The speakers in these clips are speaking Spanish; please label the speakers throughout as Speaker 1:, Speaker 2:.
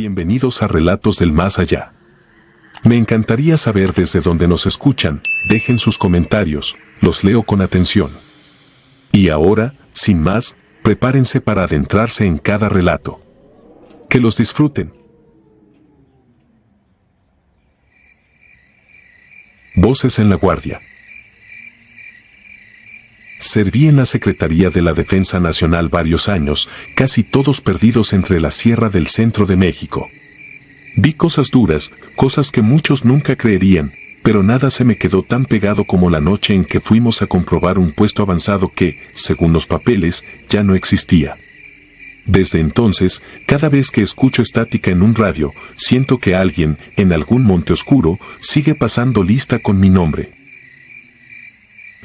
Speaker 1: Bienvenidos a Relatos del Más Allá. Me encantaría saber desde dónde nos escuchan, dejen sus comentarios, los leo con atención. Y ahora, sin más, prepárense para adentrarse en cada relato. Que los disfruten. Voces en la Guardia. Serví en la Secretaría de la Defensa Nacional varios años, casi todos perdidos entre la sierra del centro de México. Vi cosas duras, cosas que muchos nunca creerían, pero nada se me quedó tan pegado como la noche en que fuimos a comprobar un puesto avanzado que, según los papeles, ya no existía. Desde entonces, cada vez que escucho estática en un radio, siento que alguien, en algún monte oscuro, sigue pasando lista con mi nombre.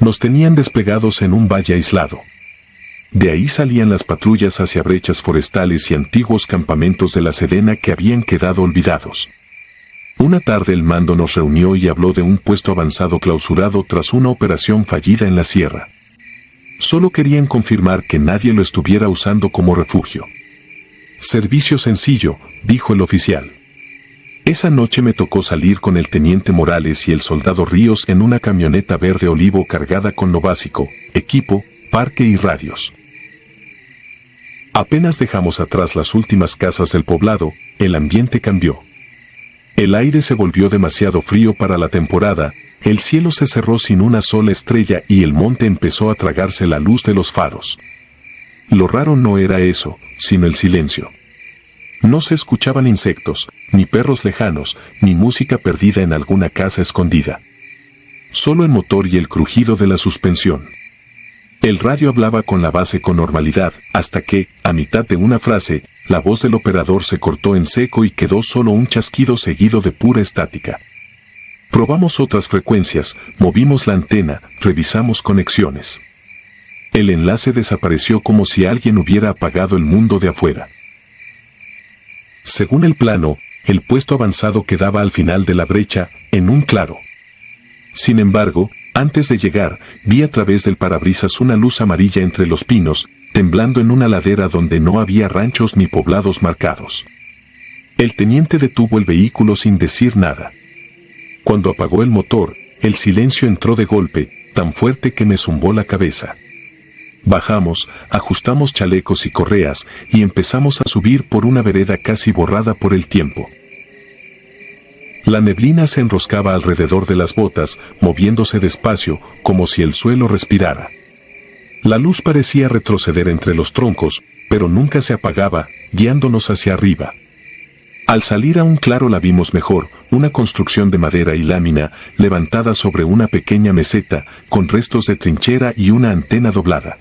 Speaker 1: Nos tenían desplegados en un valle aislado. De ahí salían las patrullas hacia brechas forestales y antiguos campamentos de la Sedena que habían quedado olvidados. Una tarde el mando nos reunió y habló de un puesto avanzado clausurado tras una operación fallida en la sierra. Solo querían confirmar que nadie lo estuviera usando como refugio. Servicio sencillo, dijo el oficial. Esa noche me tocó salir con el teniente Morales y el soldado Ríos en una camioneta verde olivo cargada con lo básico, equipo, parque y radios. Apenas dejamos atrás las últimas casas del poblado, el ambiente cambió. El aire se volvió demasiado frío para la temporada, el cielo se cerró sin una sola estrella y el monte empezó a tragarse la luz de los faros. Lo raro no era eso, sino el silencio. No se escuchaban insectos, ni perros lejanos, ni música perdida en alguna casa escondida. Solo el motor y el crujido de la suspensión. El radio hablaba con la base con normalidad, hasta que, a mitad de una frase, la voz del operador se cortó en seco y quedó solo un chasquido seguido de pura estática. Probamos otras frecuencias, movimos la antena, revisamos conexiones. El enlace desapareció como si alguien hubiera apagado el mundo de afuera. Según el plano, el puesto avanzado quedaba al final de la brecha, en un claro. Sin embargo, antes de llegar, vi a través del parabrisas una luz amarilla entre los pinos, temblando en una ladera donde no había ranchos ni poblados marcados. El teniente detuvo el vehículo sin decir nada. Cuando apagó el motor, el silencio entró de golpe, tan fuerte que me zumbó la cabeza. Bajamos, ajustamos chalecos y correas, y empezamos a subir por una vereda casi borrada por el tiempo. La neblina se enroscaba alrededor de las botas, moviéndose despacio, como si el suelo respirara. La luz parecía retroceder entre los troncos, pero nunca se apagaba, guiándonos hacia arriba. Al salir a un claro la vimos mejor, una construcción de madera y lámina, levantada sobre una pequeña meseta, con restos de trinchera y una antena doblada.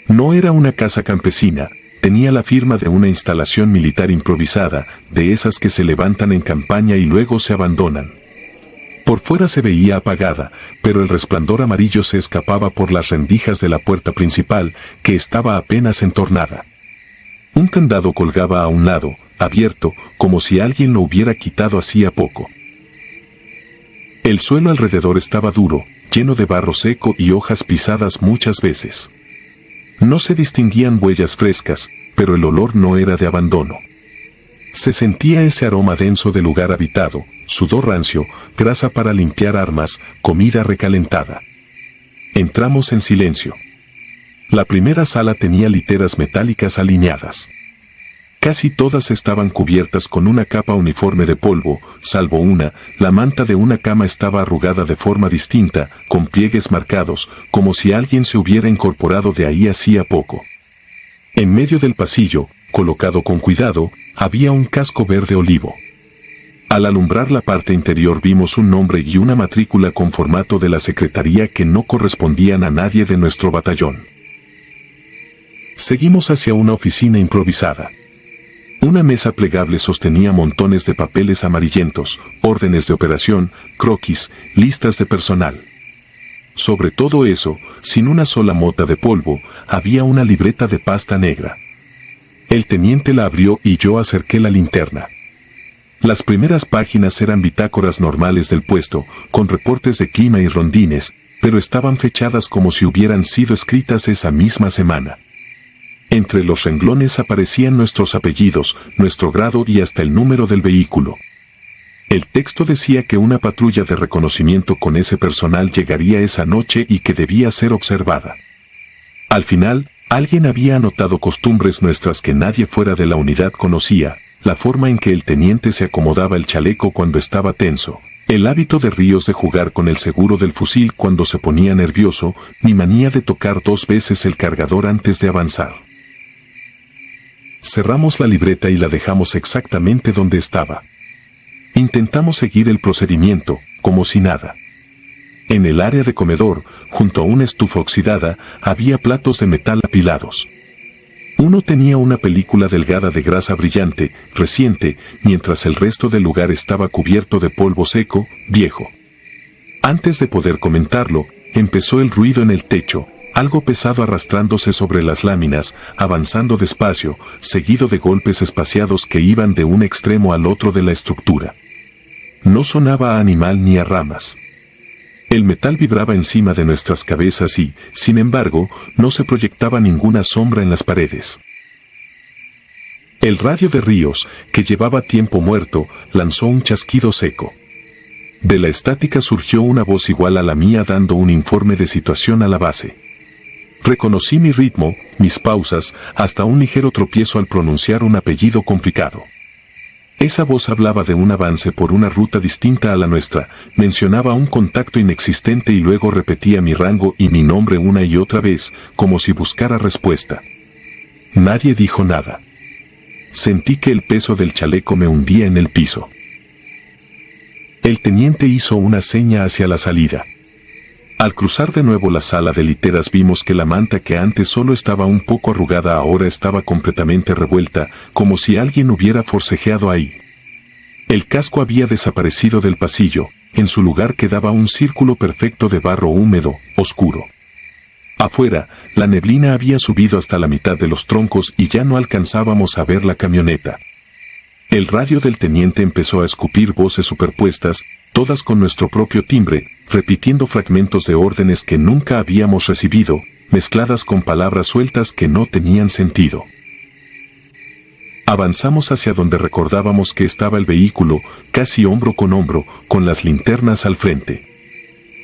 Speaker 1: No era una casa campesina, tenía la firma de una instalación militar improvisada, de esas que se levantan en campaña y luego se abandonan. Por fuera se veía apagada, pero el resplandor amarillo se escapaba por las rendijas de la puerta principal, que estaba apenas entornada. Un candado colgaba a un lado, abierto, como si alguien lo hubiera quitado hacía poco. El suelo alrededor estaba duro, lleno de barro seco y hojas pisadas muchas veces. No se distinguían huellas frescas, pero el olor no era de abandono. Se sentía ese aroma denso de lugar habitado, sudor rancio, grasa para limpiar armas, comida recalentada. Entramos en silencio. La primera sala tenía literas metálicas alineadas. Casi todas estaban cubiertas con una capa uniforme de polvo, salvo una, la manta de una cama estaba arrugada de forma distinta, con pliegues marcados, como si alguien se hubiera incorporado de ahí hacía poco. En medio del pasillo, colocado con cuidado, había un casco verde olivo. Al alumbrar la parte interior vimos un nombre y una matrícula con formato de la secretaría que no correspondían a nadie de nuestro batallón. Seguimos hacia una oficina improvisada. Una mesa plegable sostenía montones de papeles amarillentos, órdenes de operación, croquis, listas de personal. Sobre todo eso, sin una sola mota de polvo, había una libreta de pasta negra. El teniente la abrió y yo acerqué la linterna. Las primeras páginas eran bitácoras normales del puesto, con reportes de clima y rondines, pero estaban fechadas como si hubieran sido escritas esa misma semana. Entre los renglones aparecían nuestros apellidos, nuestro grado y hasta el número del vehículo. El texto decía que una patrulla de reconocimiento con ese personal llegaría esa noche y que debía ser observada. Al final, alguien había anotado costumbres nuestras que nadie fuera de la unidad conocía, la forma en que el teniente se acomodaba el chaleco cuando estaba tenso, el hábito de Ríos de jugar con el seguro del fusil cuando se ponía nervioso, mi manía de tocar 2 veces el cargador antes de avanzar. Cerramos la libreta y la dejamos exactamente donde estaba. Intentamos seguir el procedimiento, como si nada. En el área de comedor, junto a una estufa oxidada, había platos de metal apilados. Uno tenía una película delgada de grasa brillante, reciente, mientras el resto del lugar estaba cubierto de polvo seco, viejo. Antes de poder comentarlo, empezó el ruido en el techo, algo pesado arrastrándose sobre las láminas, avanzando despacio, seguido de golpes espaciados que iban de un extremo al otro de la estructura. No sonaba a animal ni a ramas. El metal vibraba encima de nuestras cabezas y, sin embargo, no se proyectaba ninguna sombra en las paredes. El radio de Ríos, que llevaba tiempo muerto, lanzó un chasquido seco. De la estática surgió una voz igual a la mía dando un informe de situación a la base. Reconocí mi ritmo, mis pausas, hasta un ligero tropiezo al pronunciar un apellido complicado. Esa voz hablaba de un avance por una ruta distinta a la nuestra, mencionaba un contacto inexistente y luego repetía mi rango y mi nombre una y otra vez, como si buscara respuesta. Nadie dijo nada. Sentí que el peso del chaleco me hundía en el piso. El teniente hizo una seña hacia la salida. Al cruzar de nuevo la sala de literas vimos que la manta que antes solo estaba un poco arrugada ahora estaba completamente revuelta, como si alguien hubiera forcejeado ahí. El casco había desaparecido del pasillo, en su lugar quedaba un círculo perfecto de barro húmedo, oscuro. Afuera, la neblina había subido hasta la mitad de los troncos y ya no alcanzábamos a ver la camioneta. El radio del teniente empezó a escupir voces superpuestas, todas con nuestro propio timbre, repitiendo fragmentos de órdenes que nunca habíamos recibido, mezcladas con palabras sueltas que no tenían sentido. Avanzamos hacia donde recordábamos que estaba el vehículo, casi hombro, con las linternas al frente.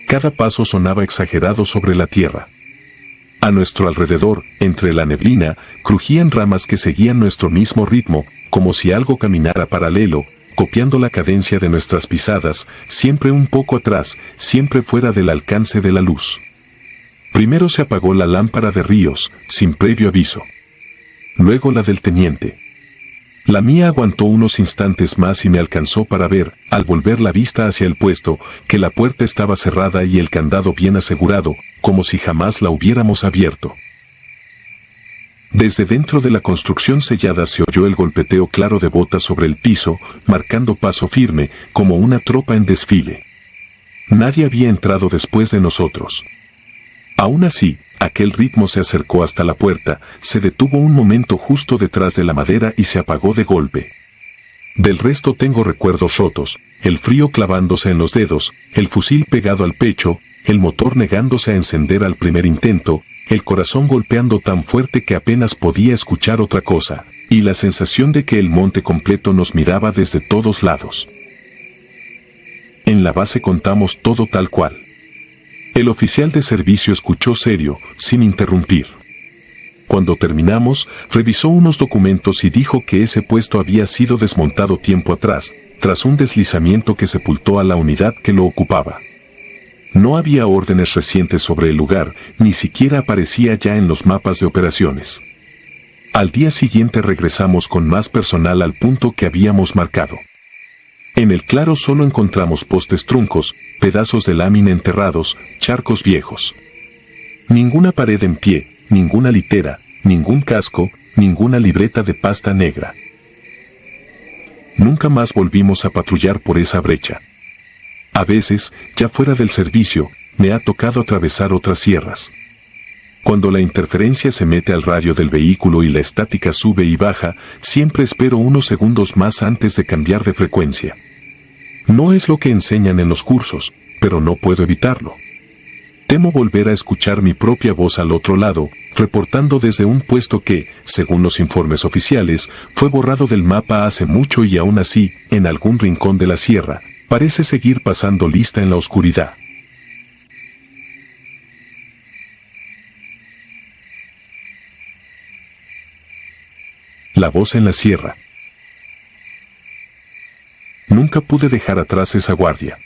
Speaker 1: Cada paso sonaba exagerado sobre la tierra. A nuestro alrededor, entre la neblina, crujían ramas que seguían nuestro mismo ritmo, como si algo caminara paralelo, copiando la cadencia de nuestras pisadas, siempre un poco atrás, siempre fuera del alcance de la luz. Primero se apagó la lámpara de Ríos, sin previo aviso. Luego la del teniente. La mía aguantó unos instantes más y me alcanzó para ver, al volver la vista hacia el puesto, que la puerta estaba cerrada y el candado bien asegurado, como si jamás la hubiéramos abierto. Desde dentro de la construcción sellada se oyó el golpeteo claro de botas sobre el piso, marcando paso firme, como una tropa en desfile. Nadie había entrado después de nosotros. Aún así, aquel ritmo se acercó hasta la puerta, se detuvo un momento justo detrás de la madera y se apagó de golpe. Del resto tengo recuerdos rotos, el frío clavándose en los dedos, el fusil pegado al pecho, el motor negándose a encender al primer intento, el corazón golpeando tan fuerte que apenas podía escuchar otra cosa, y la sensación de que el monte completo nos miraba desde todos lados. En la base contamos todo tal cual. El oficial de servicio escuchó serio, sin interrumpir. Cuando terminamos, revisó unos documentos y dijo que ese puesto había sido desmontado tiempo atrás, tras un deslizamiento que sepultó a la unidad que lo ocupaba. No había órdenes recientes sobre el lugar, ni siquiera aparecía ya en los mapas de operaciones. Al día siguiente regresamos con más personal al punto que habíamos marcado. En el claro solo encontramos postes truncos, pedazos de lámina enterrados, charcos viejos. Ninguna pared en pie, ninguna litera, ningún casco, ninguna libreta de pasta negra. Nunca más volvimos a patrullar por esa brecha. A veces, ya fuera del servicio, me ha tocado atravesar otras sierras. Cuando la interferencia se mete al radio del vehículo y la estática sube y baja, siempre espero unos segundos más antes de cambiar de frecuencia. No es lo que enseñan en los cursos, pero no puedo evitarlo. Temo volver a escuchar mi propia voz al otro lado, reportando desde un puesto que, según los informes oficiales, fue borrado del mapa hace mucho y aún así, en algún rincón de la sierra, parece seguir pasando lista en la oscuridad. La voz en la sierra. Nunca pude dejar atrás esa guardia.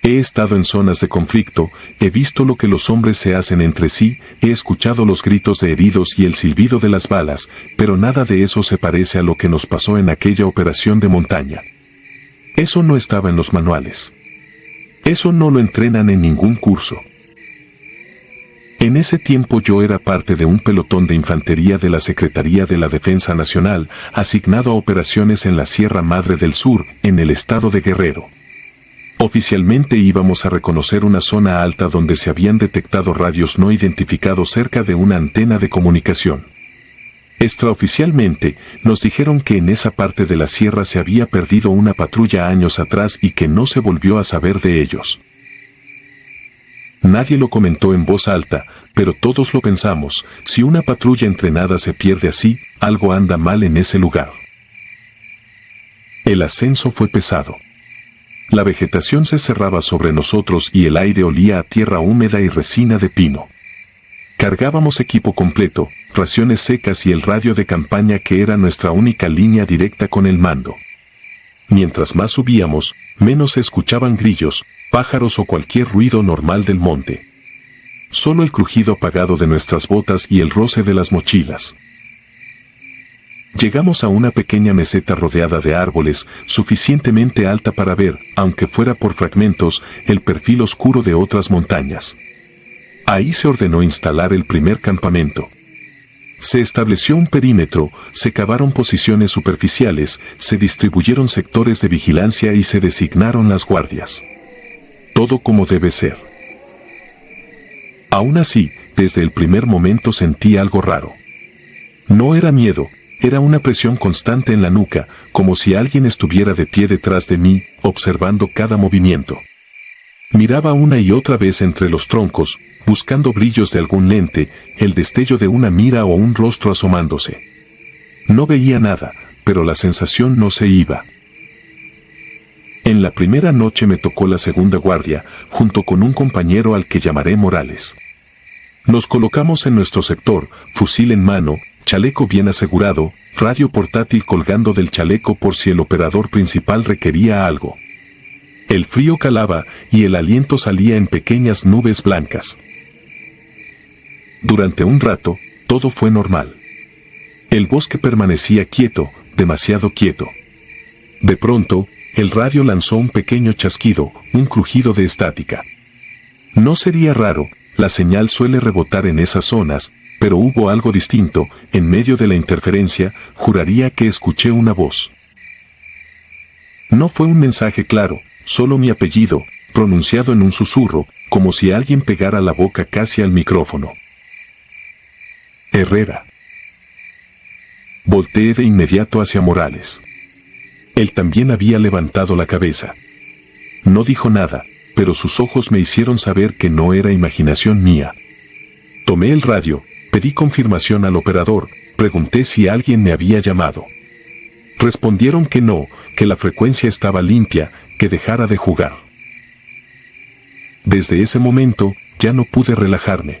Speaker 1: He estado en zonas de conflicto, he visto lo que los hombres se hacen entre sí, he escuchado los gritos de heridos y el silbido de las balas, pero nada de eso se parece a lo que nos pasó en aquella operación de montaña. Eso no estaba en los manuales. Eso no lo entrenan en ningún curso. En ese tiempo yo era parte de un pelotón de infantería de la Secretaría de la Defensa Nacional, asignado a operaciones en la Sierra Madre del Sur, en el estado de Guerrero. Oficialmente íbamos a reconocer una zona alta donde se habían detectado radios no identificados cerca de una antena de comunicación. Extraoficialmente, nos dijeron que en esa parte de la sierra se había perdido una patrulla años atrás y que no se volvió a saber de ellos. Nadie lo comentó en voz alta, pero todos lo pensamos, si una patrulla entrenada se pierde así, algo anda mal en ese lugar. El ascenso fue pesado. La vegetación se cerraba sobre nosotros y el aire olía a tierra húmeda y resina de pino. Cargábamos equipo completo, raciones secas y el radio de campaña que era nuestra única línea directa con el mando. Mientras más subíamos, menos se escuchaban grillos, pájaros o cualquier ruido normal del monte. Solo el crujido apagado de nuestras botas y el roce de las mochilas. Llegamos a una pequeña meseta rodeada de árboles, suficientemente alta para ver, aunque fuera por fragmentos, el perfil oscuro de otras montañas. Ahí se ordenó instalar el primer campamento. Se estableció un perímetro, se cavaron posiciones superficiales, se distribuyeron sectores de vigilancia y se designaron las guardias. Todo como debe ser. Aún así, desde el primer momento sentí algo raro. No era miedo. Era una presión constante en la nuca, como si alguien estuviera de pie detrás de mí, observando cada movimiento. Miraba una y otra vez entre los troncos, buscando brillos de algún lente, el destello de una mira o un rostro asomándose. No veía nada, pero la sensación no se iba. En la primera noche me tocó la segunda guardia, junto con un compañero al que llamaré Morales. Nos colocamos en nuestro sector, fusil en mano, chaleco bien asegurado, radio portátil colgando del chaleco por si el operador principal requería algo. El frío calaba y el aliento salía en pequeñas nubes blancas. Durante un rato, todo fue normal. El bosque permanecía quieto, demasiado quieto. De pronto, el radio lanzó un pequeño chasquido, un crujido de estática. No sería raro, la señal suele rebotar en esas zonas, pero hubo algo distinto, en medio de la interferencia, juraría que escuché una voz. No fue un mensaje claro, solo mi apellido, pronunciado en un susurro, como si alguien pegara la boca casi al micrófono. Herrera. Volteé de inmediato hacia Morales. Él también había levantado la cabeza. No dijo nada, pero sus ojos me hicieron saber que no era imaginación mía. Tomé el radio, pedí confirmación al operador, pregunté si alguien me había llamado. Respondieron que no, que la frecuencia estaba limpia, que dejara de jugar. Desde ese momento, ya no pude relajarme.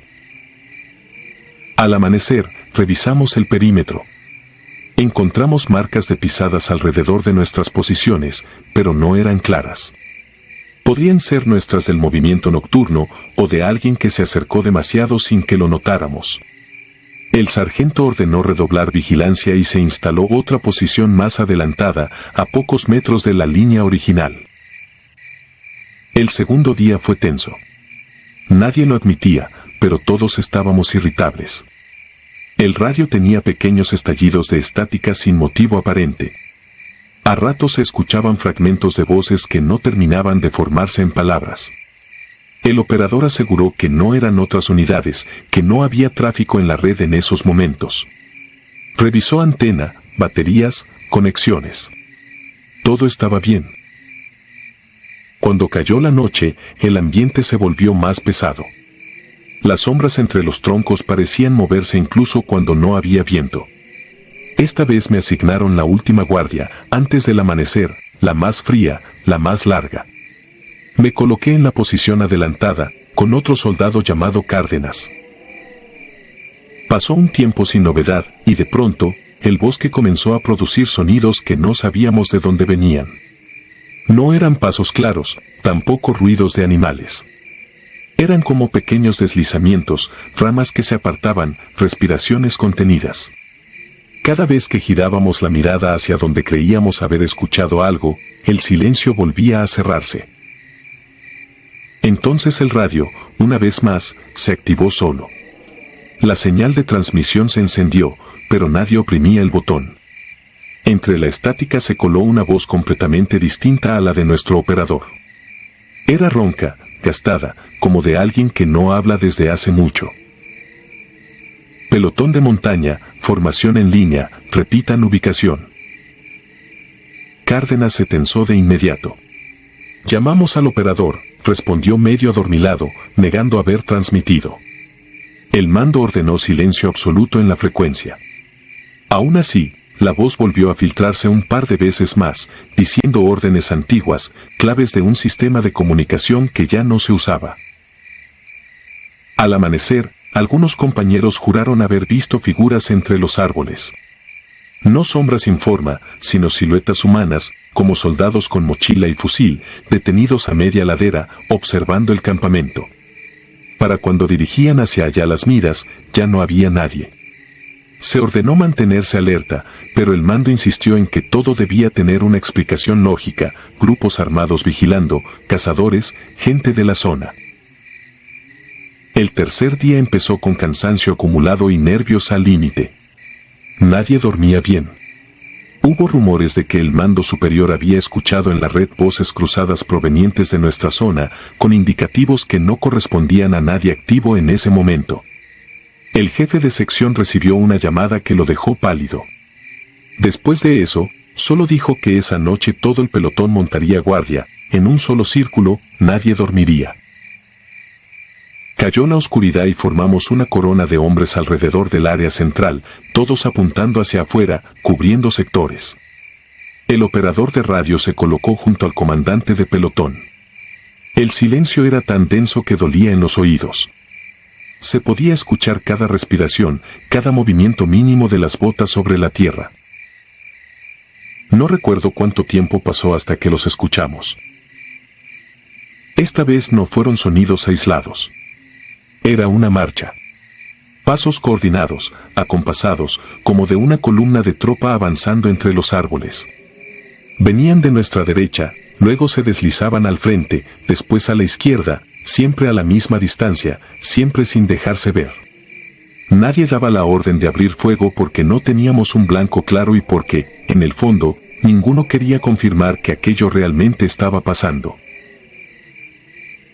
Speaker 1: Al amanecer, revisamos el perímetro. Encontramos marcas de pisadas alrededor de nuestras posiciones, pero no eran claras. Podrían ser nuestras del movimiento nocturno o de alguien que se acercó demasiado sin que lo notáramos. El sargento ordenó redoblar vigilancia y se instaló otra posición más adelantada, a pocos metros de la línea original. El segundo día fue tenso. Nadie lo admitía, pero todos estábamos irritables. El radio tenía pequeños estallidos de estática sin motivo aparente. A ratos se escuchaban fragmentos de voces que no terminaban de formarse en palabras. El operador aseguró que no eran otras unidades, que no había tráfico en la red en esos momentos. Revisó antena, baterías, conexiones. Todo estaba bien. Cuando cayó la noche, el ambiente se volvió más pesado. Las sombras entre los troncos parecían moverse incluso cuando no había viento. Esta vez me asignaron la última guardia, antes del amanecer, la más fría, la más larga. Me coloqué en la posición adelantada, con otro soldado llamado Cárdenas. Pasó un tiempo sin novedad, y de pronto, el bosque comenzó a producir sonidos que no sabíamos de dónde venían. No eran pasos claros, tampoco ruidos de animales. Eran como pequeños deslizamientos, ramas que se apartaban, respiraciones contenidas. Cada vez que girábamos la mirada hacia donde creíamos haber escuchado algo, el silencio volvía a cerrarse. Entonces el radio, una vez más, se activó solo. La señal de transmisión se encendió, pero nadie oprimía el botón. Entre la estática se coló una voz completamente distinta a la de nuestro operador. Era ronca, gastada, como de alguien que no habla desde hace mucho. Pelotón de montaña, formación en línea, repitan ubicación. Cárdenas se tensó de inmediato. Llamamos al operador, respondió medio adormilado, negando haber transmitido. El mando ordenó silencio absoluto en la frecuencia. Aún así, la voz volvió a filtrarse un par de veces más, diciendo órdenes antiguas, claves de un sistema de comunicación que ya no se usaba. Al amanecer, algunos compañeros juraron haber visto figuras entre los árboles. No sombras sin forma, sino siluetas humanas, como soldados con mochila y fusil, detenidos a media ladera, observando el campamento. Para cuando dirigían hacia allá las miras, ya no había nadie. Se ordenó mantenerse alerta, pero el mando insistió en que todo debía tener una explicación lógica, grupos armados vigilando, cazadores, gente de la zona. El tercer día empezó con cansancio acumulado y nervios al límite. Nadie dormía bien. Hubo rumores de que el mando superior había escuchado en la red voces cruzadas provenientes de nuestra zona, con indicativos que no correspondían a nadie activo en ese momento. El jefe de sección recibió una llamada que lo dejó pálido. Después de eso, solo dijo que esa noche todo el pelotón montaría guardia, en un solo círculo, nadie dormiría. Cayó la oscuridad y formamos una corona de hombres alrededor del área central, todos apuntando hacia afuera, cubriendo sectores. El operador de radio se colocó junto al comandante de pelotón. El silencio era tan denso que dolía en los oídos. Se podía escuchar cada respiración, cada movimiento mínimo de las botas sobre la tierra. No recuerdo cuánto tiempo pasó hasta que los escuchamos. Esta vez no fueron sonidos aislados. Era una marcha. Pasos coordinados, acompasados, como de una columna de tropa avanzando entre los árboles. Venían de nuestra derecha, luego se deslizaban al frente, después a la izquierda, siempre a la misma distancia, siempre sin dejarse ver. Nadie daba la orden de abrir fuego porque no teníamos un blanco claro y porque, en el fondo, ninguno quería confirmar que aquello realmente estaba pasando.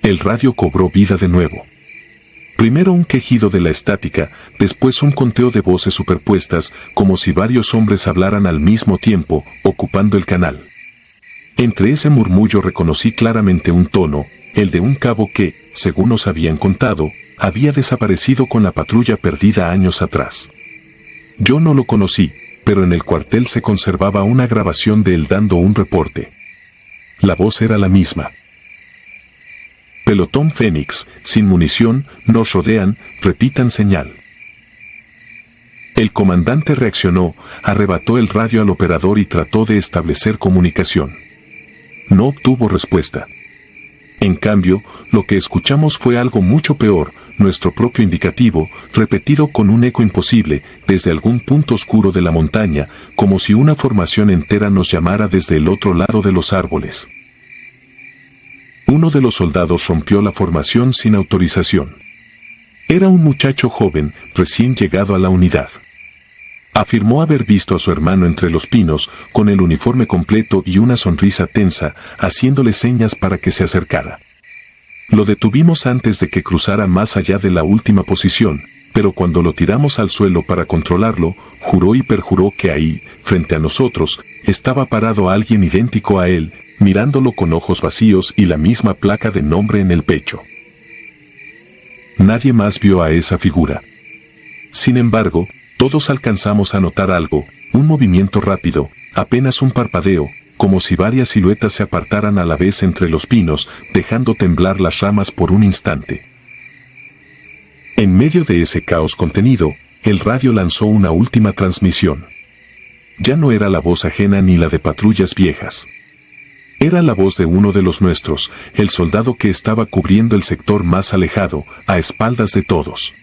Speaker 1: El radio cobró vida de nuevo. Primero un quejido de la estática, después un conteo de voces superpuestas, como si varios hombres hablaran al mismo tiempo, ocupando el canal. Entre ese murmullo reconocí claramente un tono, el de un cabo que, según nos habían contado, había desaparecido con la patrulla perdida años atrás. Yo no lo conocí, pero en el cuartel se conservaba una grabación de él dando un reporte. La voz era la misma. Pelotón Fénix, sin munición, nos rodean, repitan señal. El comandante reaccionó, arrebató el radio al operador y trató de establecer comunicación. No obtuvo respuesta. En cambio, lo que escuchamos fue algo mucho peor, nuestro propio indicativo, repetido con un eco imposible, desde algún punto oscuro de la montaña, como si una formación entera nos llamara desde el otro lado de los árboles. Uno de los soldados rompió la formación sin autorización. Era un muchacho joven, recién llegado a la unidad. Afirmó haber visto a su hermano entre los pinos, con el uniforme completo y una sonrisa tensa, haciéndole señas para que se acercara. Lo detuvimos antes de que cruzara más allá de la última posición, pero cuando lo tiramos al suelo para controlarlo, juró y perjuró que ahí, frente a nosotros, estaba parado alguien idéntico a él, mirándolo con ojos vacíos y la misma placa de nombre en el pecho. Nadie más vio a esa figura. Sin embargo, todos alcanzamos a notar algo, un movimiento rápido, apenas un parpadeo, como si varias siluetas se apartaran a la vez entre los pinos, dejando temblar las ramas por un instante. En medio de ese caos contenido, el radio lanzó una última transmisión. Ya no era la voz ajena ni la de patrullas viejas. Era la voz de uno de los nuestros, el soldado que estaba cubriendo el sector más alejado, a espaldas de todos.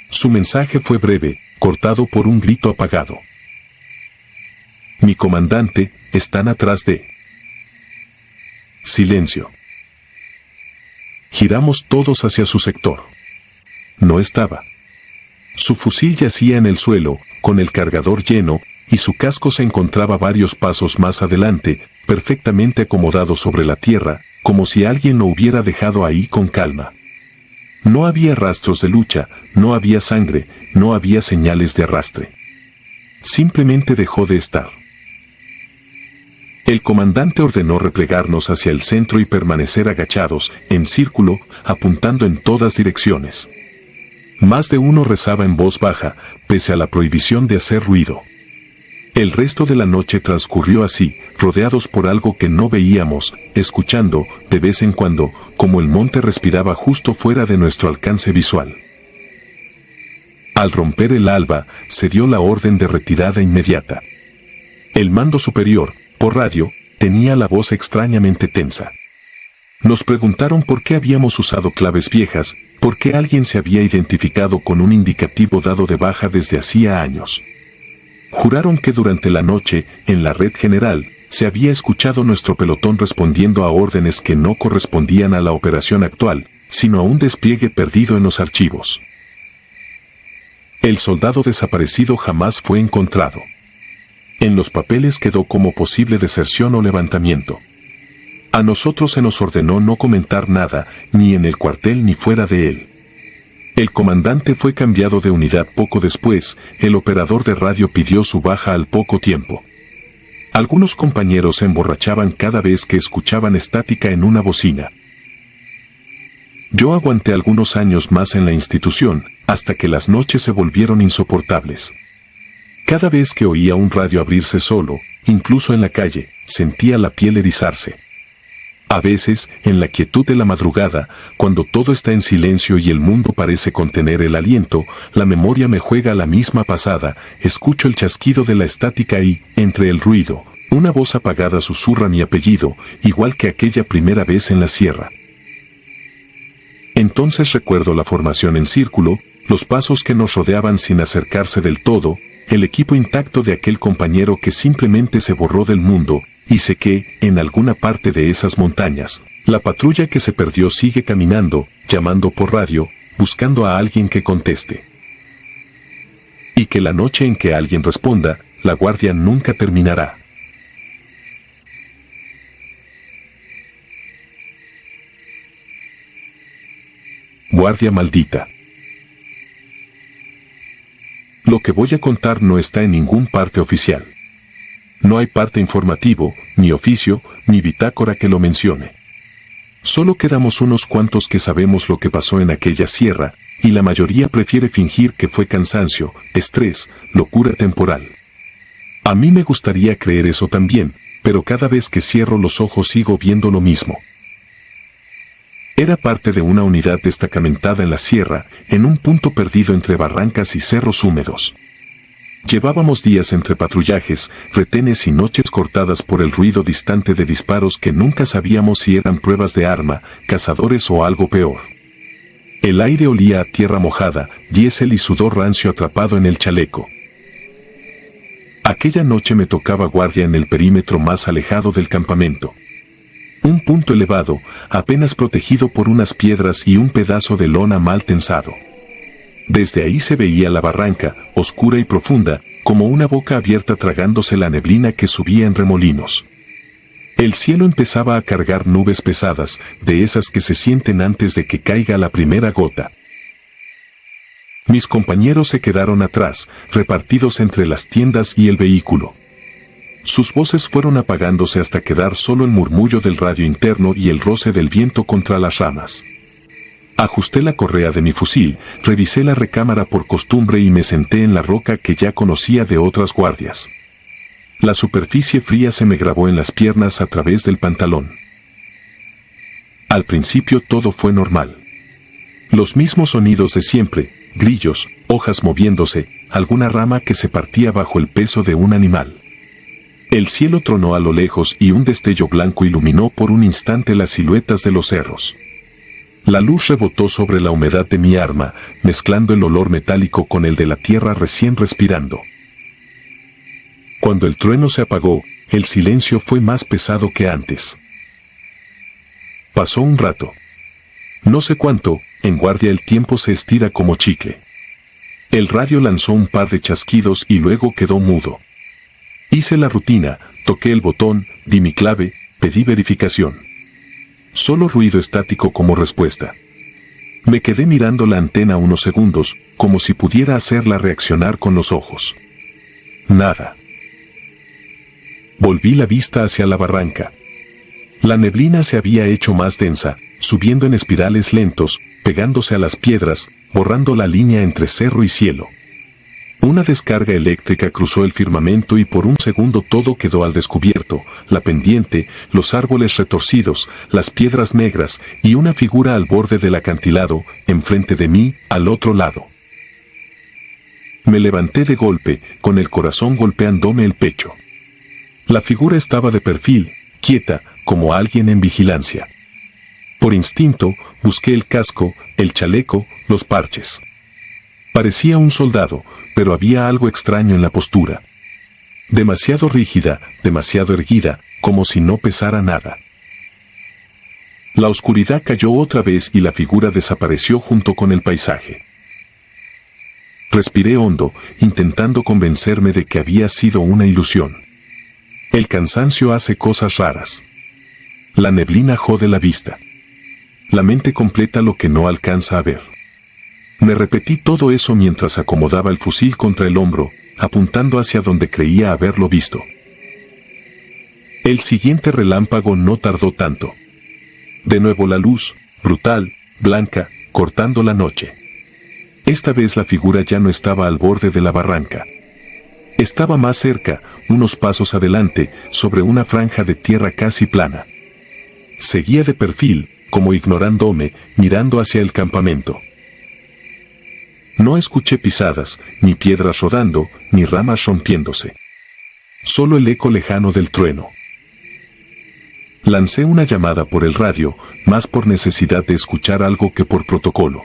Speaker 1: Su mensaje fue breve, cortado por un grito apagado. Mi comandante, están atrás de... Silencio. Giramos todos hacia su sector. No estaba. Su fusil yacía en el suelo, con el cargador lleno, y su casco se encontraba varios pasos más adelante, perfectamente acomodado sobre la tierra, como si alguien lo hubiera dejado ahí con calma. No había rastros de lucha, no había sangre, no había señales de arrastre. Simplemente dejó de estar. El comandante ordenó replegarnos hacia el centro y permanecer agachados, en círculo, apuntando en todas direcciones. Más de uno rezaba en voz baja, pese a la prohibición de hacer ruido. El resto de la noche transcurrió así, rodeados por algo que no veíamos, escuchando, de vez en cuando, como el monte respiraba justo fuera de nuestro alcance visual. Al romper el alba, se dio la orden de retirada inmediata. El mando superior, por radio, tenía la voz extrañamente tensa. Nos preguntaron por qué habíamos usado claves viejas, por qué alguien se había identificado con un indicativo dado de baja desde hacía años. Juraron que durante la noche, en la red general, se había escuchado nuestro pelotón respondiendo a órdenes que no correspondían a la operación actual, sino a un despliegue perdido en los archivos. El soldado desaparecido jamás fue encontrado. En los papeles quedó como posible deserción o levantamiento. A nosotros se nos ordenó no comentar nada, ni en el cuartel ni fuera de él. El comandante fue cambiado de unidad poco después, el operador de radio pidió su baja al poco tiempo. Algunos compañeros se emborrachaban cada vez que escuchaban estática en una bocina. Yo aguanté algunos años más en la institución, hasta que las noches se volvieron insoportables. Cada vez que oía un radio abrirse solo, incluso en la calle, sentía la piel erizarse. A veces, en la quietud de la madrugada, cuando todo está en silencio y el mundo parece contener el aliento, la memoria me juega la misma pasada, escucho el chasquido de la estática y, entre el ruido, una voz apagada susurra mi apellido, igual que aquella primera vez en la sierra. Entonces recuerdo la formación en círculo, los pasos que nos rodeaban sin acercarse del todo, el equipo intacto de aquel compañero que simplemente se borró del mundo, y sé que, en alguna parte de esas montañas, la patrulla que se perdió sigue caminando, llamando por radio, buscando a alguien que conteste. Y que la noche en que alguien responda, la guardia nunca terminará. Guardia maldita. Lo que voy a contar no está en ningún parte oficial. No hay parte informativo, ni oficio, ni bitácora que lo mencione. Solo quedamos unos cuantos que sabemos lo que pasó en aquella sierra, y la mayoría prefiere fingir que fue cansancio, estrés, locura temporal. A mí me gustaría creer eso también, pero cada vez que cierro los ojos sigo viendo lo mismo. Era parte de una unidad destacamentada en la sierra, en un punto perdido entre barrancas y cerros húmedos. Llevábamos días entre patrullajes, retenes y noches cortadas por el ruido distante de disparos que nunca sabíamos si eran pruebas de arma, cazadores o algo peor. El aire olía a tierra mojada, diésel y sudor rancio atrapado en el chaleco. Aquella noche me tocaba guardia en el perímetro más alejado del campamento. Un punto elevado, apenas protegido por unas piedras y un pedazo de lona mal tensado. Desde ahí se veía la barranca, oscura y profunda, como una boca abierta tragándose la neblina que subía en remolinos. El cielo empezaba a cargar nubes pesadas, de esas que se sienten antes de que caiga la primera gota. Mis compañeros se quedaron atrás, repartidos entre las tiendas y el vehículo. Sus voces fueron apagándose hasta quedar solo el murmullo del radio interno y el roce del viento contra las ramas. Ajusté la correa de mi fusil, revisé la recámara por costumbre y me senté en la roca que ya conocía de otras guardias. La superficie fría se me grabó en las piernas a través del pantalón. Al principio todo fue normal. Los mismos sonidos de siempre, grillos, hojas moviéndose, alguna rama que se partía bajo el peso de un animal. El cielo tronó a lo lejos y un destello blanco iluminó por un instante las siluetas de los cerros. La luz rebotó sobre la humedad de mi arma, mezclando el olor metálico con el de la tierra recién respirando. Cuando el trueno se apagó, el silencio fue más pesado que antes. Pasó un rato. No sé cuánto, en guardia el tiempo se estira como chicle. El radio lanzó un par de chasquidos y luego quedó mudo. Hice la rutina, toqué el botón, di mi clave, pedí verificación. Solo ruido estático como respuesta. Me quedé mirando la antena unos segundos, como si pudiera hacerla reaccionar con los ojos. Nada. Volví la vista hacia la barranca. La neblina se había hecho más densa, subiendo en espirales lentos, pegándose a las piedras, borrando la línea entre cerro y cielo. Una descarga eléctrica cruzó el firmamento y por un segundo todo quedó al descubierto, la pendiente, los árboles retorcidos, las piedras negras y una figura al borde del acantilado, enfrente de mí, al otro lado. Me levanté de golpe, con el corazón golpeándome el pecho. La figura estaba de perfil, quieta, como alguien en vigilancia. Por instinto, busqué el casco, el chaleco, los parches. Parecía un soldado, pero había algo extraño en la postura. Demasiado rígida, demasiado erguida, como si no pesara nada. La oscuridad cayó otra vez y la figura desapareció junto con el paisaje. Respiré hondo, intentando convencerme de que había sido una ilusión. El cansancio hace cosas raras. La neblina jode la vista. La mente completa lo que no alcanza a ver. Me repetí todo eso mientras acomodaba el fusil contra el hombro, apuntando hacia donde creía haberlo visto. El siguiente relámpago no tardó tanto. De nuevo la luz, brutal, blanca, cortando la noche. Esta vez la figura ya no estaba al borde de la barranca. Estaba más cerca, unos pasos adelante, sobre una franja de tierra casi plana. Seguía de perfil, como ignorándome, mirando hacia el campamento. No escuché pisadas, ni piedras rodando, ni ramas rompiéndose. Solo el eco lejano del trueno. Lancé una llamada por el radio, más por necesidad de escuchar algo que por protocolo.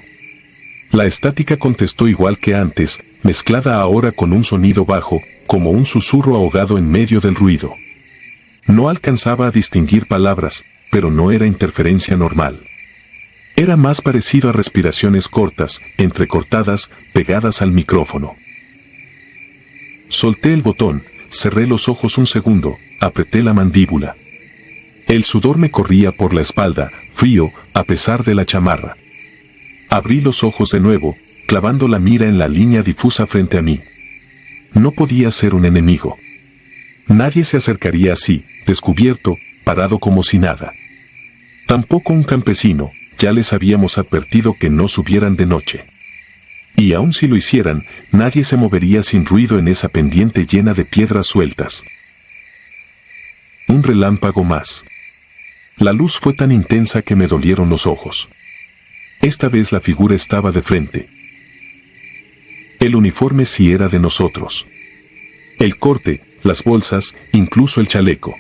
Speaker 1: La estática contestó igual que antes, mezclada ahora con un sonido bajo, como un susurro ahogado en medio del ruido. No alcanzaba a distinguir palabras, pero no era interferencia normal. Era más parecido a respiraciones cortas, entrecortadas, pegadas al micrófono. Solté el botón, cerré los ojos un segundo, apreté la mandíbula. El sudor me corría por la espalda, frío, a pesar de la chamarra. Abrí los ojos de nuevo, clavando la mira en la línea difusa frente a mí. No podía ser un enemigo. Nadie se acercaría así, descubierto, parado como si nada. Tampoco un campesino. Ya les habíamos advertido que no subieran de noche. Y aun si lo hicieran, nadie se movería sin ruido en esa pendiente llena de piedras sueltas. Un relámpago más. La luz fue tan intensa que me dolieron los ojos. Esta vez la figura estaba de frente. El uniforme sí era de nosotros. El corte, las bolsas, incluso el chaleco.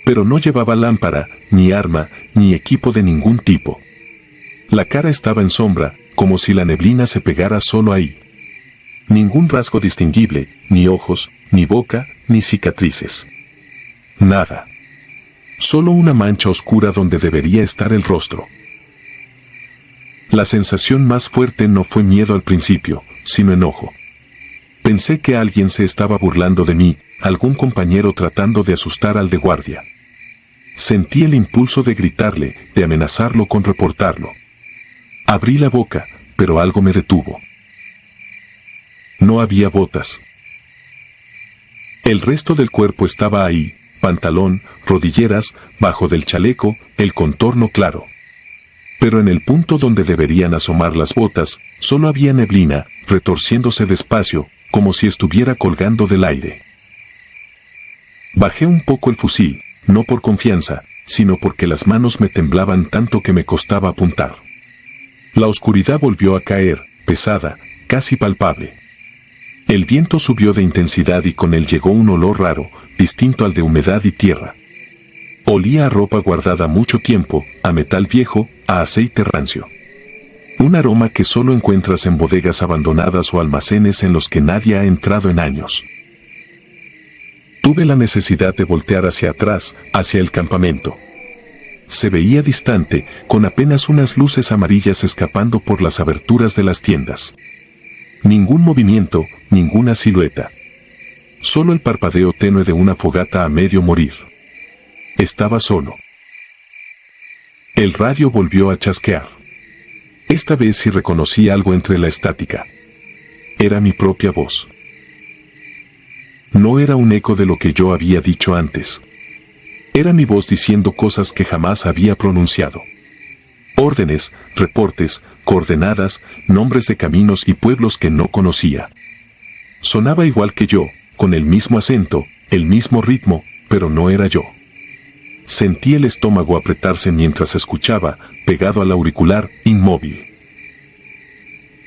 Speaker 1: Pero no llevaba lámpara, ni arma, ni equipo de ningún tipo. La cara estaba en sombra, como si la neblina se pegara solo ahí. Ningún rasgo distinguible, ni ojos, ni boca, ni cicatrices. Nada. Solo una mancha oscura donde debería estar el rostro. La sensación más fuerte no fue miedo al principio, sino enojo. Pensé que alguien se estaba burlando de mí, algún compañero tratando de asustar al de guardia. Sentí el impulso de gritarle, de amenazarlo con reportarlo. Abrí la boca, pero algo me detuvo. No había botas. El resto del cuerpo estaba ahí, pantalón, rodilleras, bajo del chaleco, el contorno claro. Pero en el punto donde deberían asomar las botas, solo había neblina, retorciéndose despacio, como si estuviera colgando del aire. Bajé un poco el fusil, no por confianza, sino porque las manos me temblaban tanto que me costaba apuntar. La oscuridad volvió a caer, pesada, casi palpable. El viento subió de intensidad y con él llegó un olor raro, distinto al de humedad y tierra. Olía a ropa guardada mucho tiempo, a metal viejo, a aceite rancio. Un aroma que solo encuentras en bodegas abandonadas o almacenes en los que nadie ha entrado en años. Tuve la necesidad de voltear hacia atrás, hacia el campamento. Se veía distante, con apenas unas luces amarillas escapando por las aberturas de las tiendas. Ningún movimiento, ninguna silueta. Solo el parpadeo tenue de una fogata a medio morir. Estaba solo. El radio volvió a chasquear. Esta vez sí reconocí algo entre la estática. Era mi propia voz. No era un eco de lo que yo había dicho antes. Era mi voz diciendo cosas que jamás había pronunciado. Órdenes, reportes, coordenadas, nombres de caminos y pueblos que no conocía. Sonaba igual que yo, con el mismo acento, el mismo ritmo, pero no era yo. Sentí el estómago apretarse mientras escuchaba, pegado al auricular, inmóvil.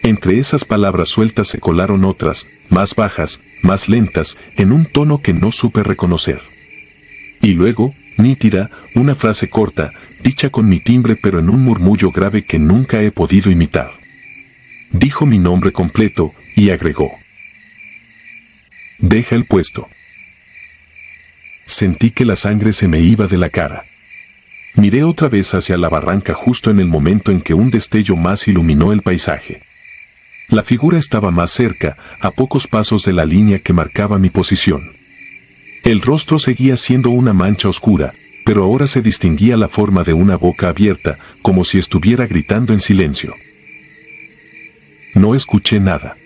Speaker 1: Entre esas palabras sueltas se colaron otras, más bajas, más lentas, en un tono que no supe reconocer. Y luego, nítida, una frase corta, dicha con mi timbre pero en un murmullo grave que nunca he podido imitar. Dijo mi nombre completo, y agregó: «Deja el puesto». Sentí que la sangre se me iba de la cara. Miré otra vez hacia la barranca justo en el momento en que un destello más iluminó el paisaje. La figura estaba más cerca, a pocos pasos de la línea que marcaba mi posición. El rostro seguía siendo una mancha oscura, pero ahora se distinguía la forma de una boca abierta, como si estuviera gritando en silencio. No escuché nada.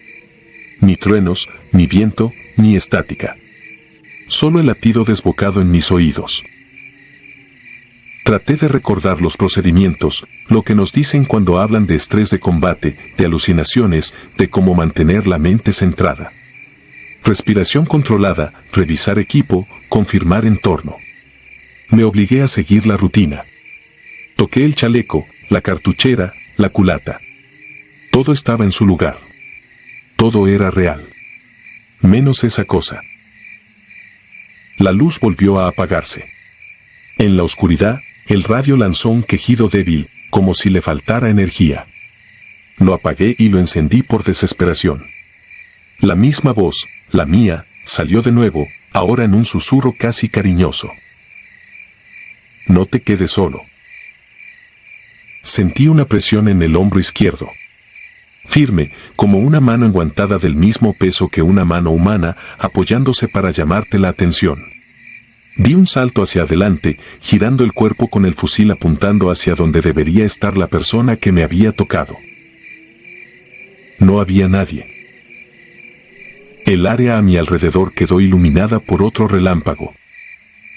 Speaker 1: Ni truenos, ni viento, ni estática. Solo el latido desbocado en mis oídos. Traté de recordar los procedimientos, lo que nos dicen cuando hablan de estrés de combate, de alucinaciones, de cómo mantener la mente centrada. Respiración controlada, revisar equipo, confirmar entorno. Me obligué a seguir la rutina. Toqué el chaleco, la cartuchera, la culata. Todo estaba en su lugar. Todo era real. Menos esa cosa. La luz volvió a apagarse. En la oscuridad, el radio lanzó un quejido débil, como si le faltara energía. Lo apagué y lo encendí por desesperación. La misma voz, la mía, salió de nuevo, ahora en un susurro casi cariñoso. No te quedes solo. Sentí una presión en el hombro izquierdo. Firme, como una mano enguantada del mismo peso que una mano humana, apoyándose para llamarte la atención. Di un salto hacia adelante, girando el cuerpo con el fusil apuntando hacia donde debería estar la persona que me había tocado. No había nadie. El área a mi alrededor quedó iluminada por otro relámpago.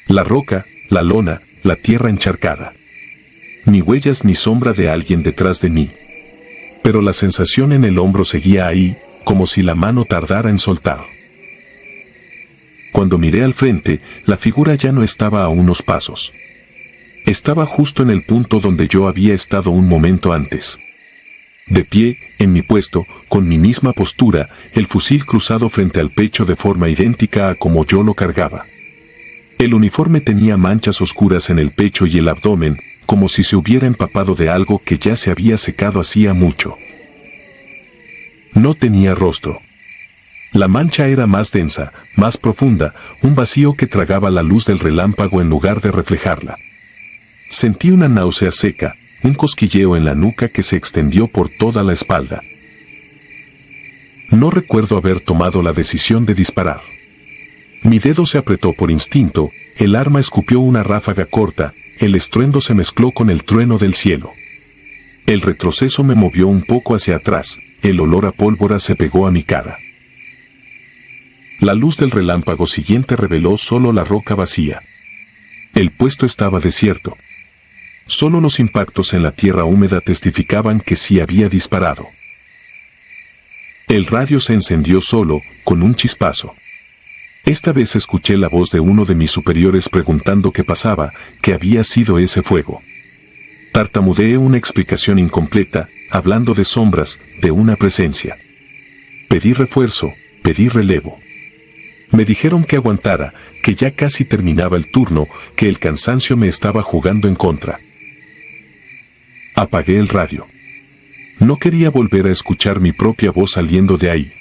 Speaker 1: La roca, la lona, la tierra encharcada. Ni huellas ni sombra de alguien detrás de mí. Pero la sensación en el hombro seguía ahí, como si la mano tardara en soltar. Cuando miré al frente, la figura ya no estaba a unos pasos. Estaba justo en el punto donde yo había estado un momento antes. De pie, en mi puesto, con mi misma postura, el fusil cruzado frente al pecho de forma idéntica a como yo lo cargaba. El uniforme tenía manchas oscuras en el pecho y el abdomen, como si se hubiera empapado de algo que ya se había secado hacía mucho. No tenía rostro. La mancha era más densa, más profunda, un vacío que tragaba la luz del relámpago en lugar de reflejarla. Sentí una náusea seca, un cosquilleo en la nuca que se extendió por toda la espalda. No recuerdo haber tomado la decisión de disparar. Mi dedo se apretó por instinto, el arma escupió una ráfaga corta, el estruendo se mezcló con el trueno del cielo. El retroceso me movió un poco hacia atrás, el olor a pólvora se pegó a mi cara. La luz del relámpago siguiente reveló solo la roca vacía. El puesto estaba desierto. Solo los impactos en la tierra húmeda testificaban que sí había disparado. El radio se encendió solo, con un chispazo. Esta vez escuché la voz de uno de mis superiores preguntando qué pasaba, qué había sido ese fuego. Tartamudeé una explicación incompleta, hablando de sombras, de una presencia. Pedí refuerzo, pedí relevo. Me dijeron que aguantara, que ya casi terminaba el turno, que el cansancio me estaba jugando en contra. Apagué el radio. No quería volver a escuchar mi propia voz saliendo de ahí.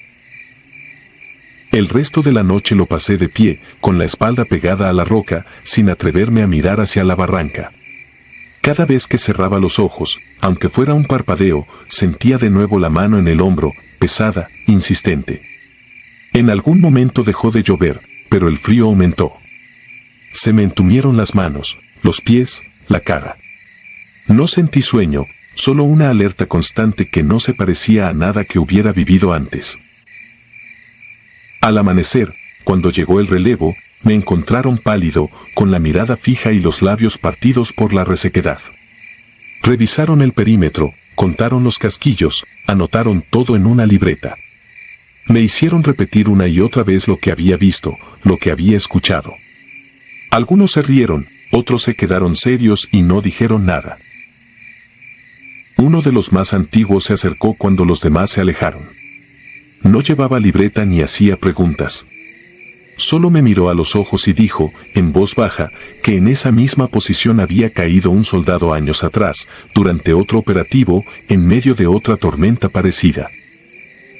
Speaker 1: El resto de la noche lo pasé de pie, con la espalda pegada a la roca, sin atreverme a mirar hacia la barranca. Cada vez que cerraba los ojos, aunque fuera un parpadeo, sentía de nuevo la mano en el hombro, pesada, insistente. En algún momento dejó de llover, pero el frío aumentó. Se me entumieron las manos, los pies, la cara. No sentí sueño, solo una alerta constante que no se parecía a nada que hubiera vivido antes. Al amanecer, cuando llegó el relevo, me encontraron pálido, con la mirada fija y los labios partidos por la resequedad. Revisaron el perímetro, contaron los casquillos, anotaron todo en una libreta. Me hicieron repetir una y otra vez lo que había visto, lo que había escuchado. Algunos se rieron, otros se quedaron serios y no dijeron nada. Uno de los más antiguos se acercó cuando los demás se alejaron. No llevaba libreta ni hacía preguntas. Solo me miró a los ojos y dijo, en voz baja, que en esa misma posición había caído un soldado años atrás, durante otro operativo, en medio de otra tormenta parecida.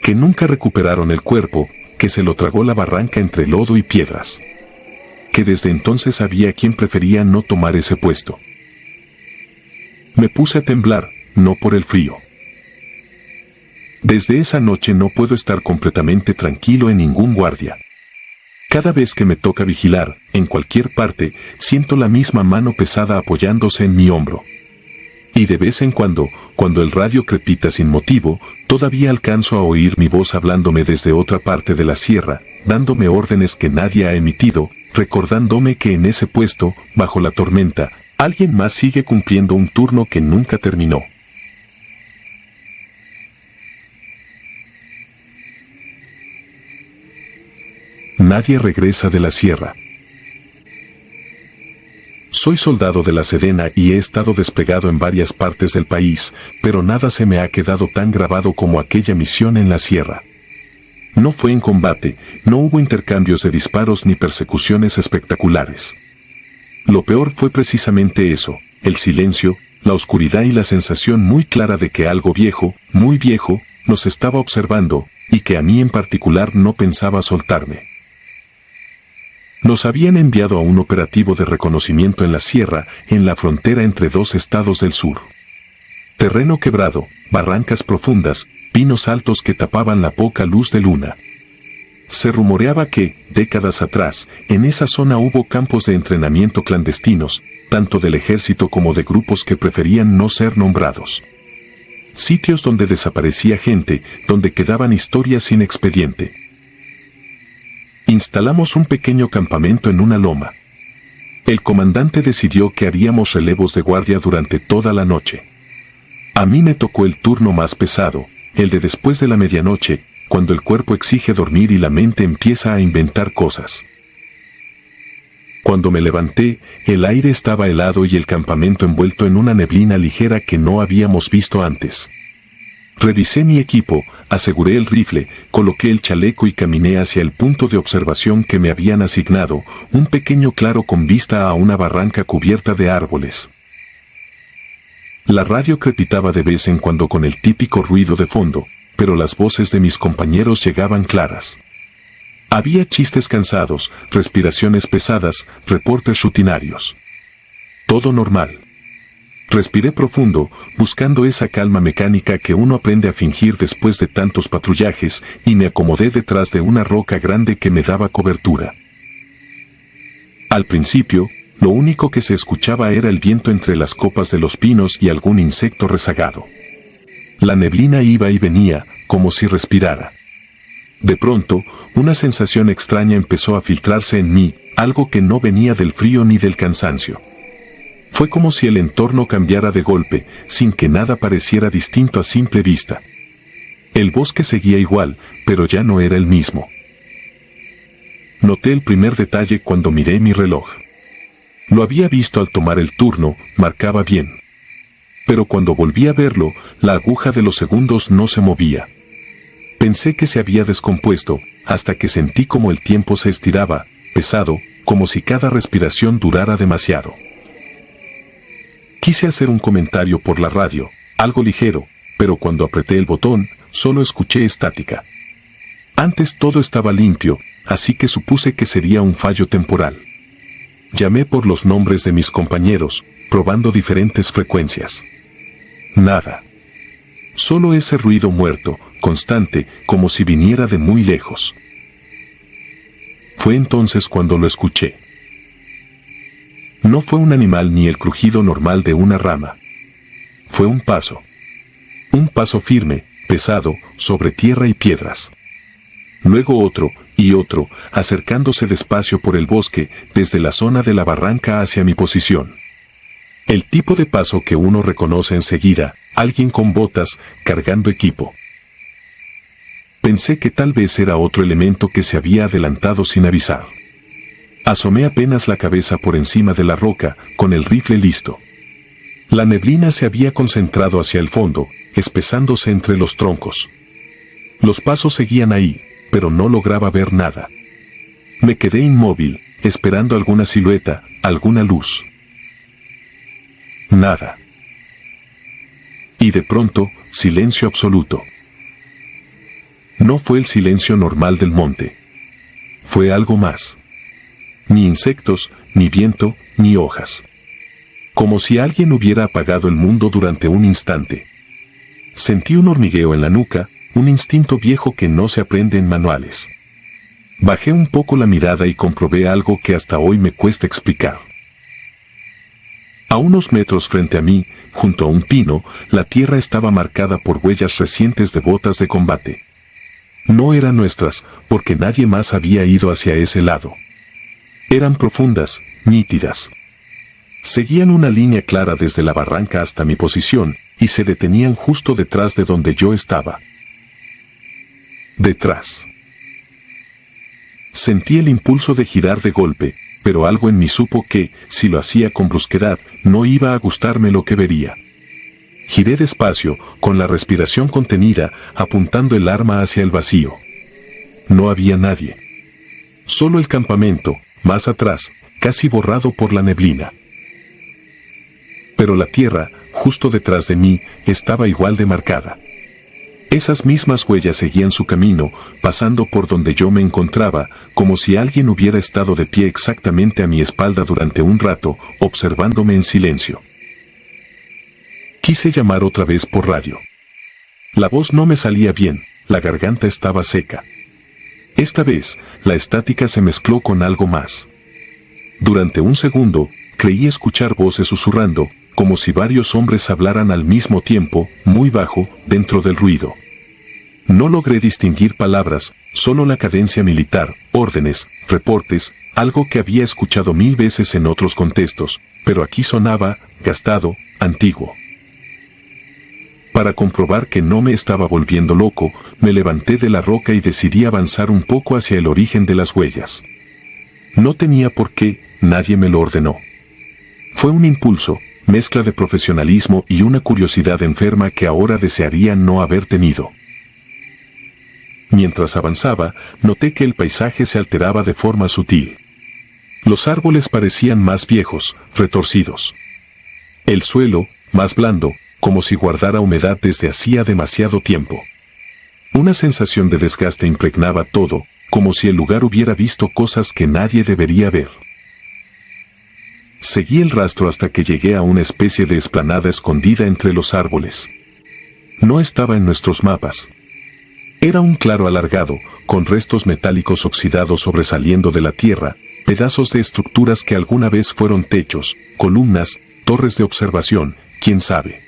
Speaker 1: Que nunca recuperaron el cuerpo, que se lo tragó la barranca entre lodo y piedras. Que desde entonces había quien prefería no tomar ese puesto. Me puse a temblar, no por el frío. Desde esa noche no puedo estar completamente tranquilo en ningún guardia. Cada vez que me toca vigilar, en cualquier parte, siento la misma mano pesada apoyándose en mi hombro. Y de vez en cuando el radio crepita sin motivo, todavía alcanzo a oír mi voz hablándome desde otra parte de la sierra, dándome órdenes que nadie ha emitido, recordándome que en ese puesto, bajo la tormenta, alguien más sigue cumpliendo un turno que nunca terminó. Nadie regresa de la sierra. Soy soldado de la Sedena y he estado desplegado en varias partes del país, pero nada se me ha quedado tan grabado como aquella misión en la sierra. No fue en combate, no hubo intercambios de disparos ni persecuciones espectaculares. Lo peor fue precisamente eso, el silencio, la oscuridad y la sensación muy clara de que algo viejo, muy viejo, nos estaba observando, y que a mí en particular no pensaba soltarme. Nos habían enviado a un operativo de reconocimiento en la sierra, en la frontera entre dos estados del sur. Terreno quebrado, barrancas profundas, pinos altos que tapaban la poca luz de luna. Se rumoreaba que, décadas atrás, en esa zona hubo campos de entrenamiento clandestinos, tanto del ejército como de grupos que preferían no ser nombrados. Sitios donde desaparecía gente, donde quedaban historias sin expediente. Instalamos un pequeño campamento en una loma. El comandante decidió que haríamos relevos de guardia durante toda la noche. A mí me tocó el turno más pesado, el de después de la medianoche, cuando el cuerpo exige dormir y la mente empieza a inventar cosas. Cuando me levanté, el aire estaba helado y el campamento envuelto en una neblina ligera que no habíamos visto antes. Revisé mi equipo, aseguré el rifle, coloqué el chaleco y caminé hacia el punto de observación que me habían asignado, un pequeño claro con vista a una barranca cubierta de árboles. La radio crepitaba de vez en cuando con el típico ruido de fondo, pero las voces de mis compañeros llegaban claras. Había chistes cansados, respiraciones pesadas, reportes rutinarios. Todo normal. Respiré profundo, buscando esa calma mecánica que uno aprende a fingir después de tantos patrullajes, y me acomodé detrás de una roca grande que me daba cobertura. Al principio, lo único que se escuchaba era el viento entre las copas de los pinos y algún insecto rezagado. La neblina iba y venía, como si respirara. De pronto, una sensación extraña empezó a filtrarse en mí, algo que no venía del frío ni del cansancio. Fue como si el entorno cambiara de golpe, sin que nada pareciera distinto a simple vista. El bosque seguía igual, pero ya no era el mismo. Noté el primer detalle cuando miré mi reloj. Lo había visto al tomar el turno, marcaba bien. Pero cuando volví a verlo, la aguja de los segundos no se movía. Pensé que se había descompuesto, hasta que sentí como el tiempo se estiraba, pesado, como si cada respiración durara demasiado. Quise hacer un comentario por la radio, algo ligero, pero cuando apreté el botón, solo escuché estática. Antes todo estaba limpio, así que supuse que sería un fallo temporal. Llamé por los nombres de mis compañeros, probando diferentes frecuencias. Nada. Solo ese ruido muerto, constante, como si viniera de muy lejos. Fue entonces cuando lo escuché. No fue un animal ni el crujido normal de una rama. Fue un paso. Un paso firme, pesado, sobre tierra y piedras. Luego otro, y otro, acercándose despacio por el bosque, desde la zona de la barranca hacia mi posición. El tipo de paso que uno reconoce enseguida, alguien con botas, cargando equipo. Pensé que tal vez era otro elemento que se había adelantado sin avisar. Asomé apenas la cabeza por encima de la roca, con el rifle listo. La neblina se había concentrado hacia el fondo, espesándose entre los troncos. Los pasos seguían ahí, pero no lograba ver nada. Me quedé inmóvil, esperando alguna silueta, alguna luz. Nada. Y de pronto, silencio absoluto. No fue el silencio normal del monte. Fue algo más. Ni insectos, ni viento, ni hojas. Como si alguien hubiera apagado el mundo durante un instante. Sentí un hormigueo en la nuca, un instinto viejo que no se aprende en manuales. Bajé un poco la mirada y comprobé algo que hasta hoy me cuesta explicar. A unos metros frente a mí, junto a un pino, la tierra estaba marcada por huellas recientes de botas de combate. No eran nuestras, porque nadie más había ido hacia ese lado. Eran profundas, nítidas. Seguían una línea clara desde la barranca hasta mi posición, y se detenían justo detrás de donde yo estaba. Detrás. Sentí el impulso de girar de golpe, pero algo en mí supo que, si lo hacía con brusquedad, no iba a gustarme lo que vería. Giré despacio, con la respiración contenida, apuntando el arma hacia el vacío. No había nadie. Solo el campamento, más atrás, casi borrado por la neblina. Pero la tierra, justo detrás de mí, estaba igual de marcada. Esas mismas huellas seguían su camino, pasando por donde yo me encontraba, como si alguien hubiera estado de pie exactamente a mi espalda durante un rato, observándome en silencio. Quise llamar otra vez por radio. La voz no me salía bien, la garganta estaba seca. Esta vez, la estática se mezcló con algo más. Durante un segundo, creí escuchar voces susurrando, como si varios hombres hablaran al mismo tiempo, muy bajo, dentro del ruido. No logré distinguir palabras, solo la cadencia militar, órdenes, reportes, algo que había escuchado 1000 veces en otros contextos, pero aquí sonaba, gastado, antiguo. Para comprobar que no me estaba volviendo loco, me levanté de la roca y decidí avanzar un poco hacia el origen de las huellas. No tenía por qué, nadie me lo ordenó. Fue un impulso, mezcla de profesionalismo y una curiosidad enferma que ahora desearía no haber tenido. Mientras avanzaba, noté que el paisaje se alteraba de forma sutil. Los árboles parecían más viejos, retorcidos. El suelo, más blando, como si guardara humedad desde hacía demasiado tiempo. Una sensación de desgaste impregnaba todo, como si el lugar hubiera visto cosas que nadie debería ver. Seguí el rastro hasta que llegué a una especie de explanada escondida entre los árboles. No estaba en nuestros mapas. Era un claro alargado, con restos metálicos oxidados sobresaliendo de la tierra, pedazos de estructuras que alguna vez fueron techos, columnas, torres de observación, quién sabe.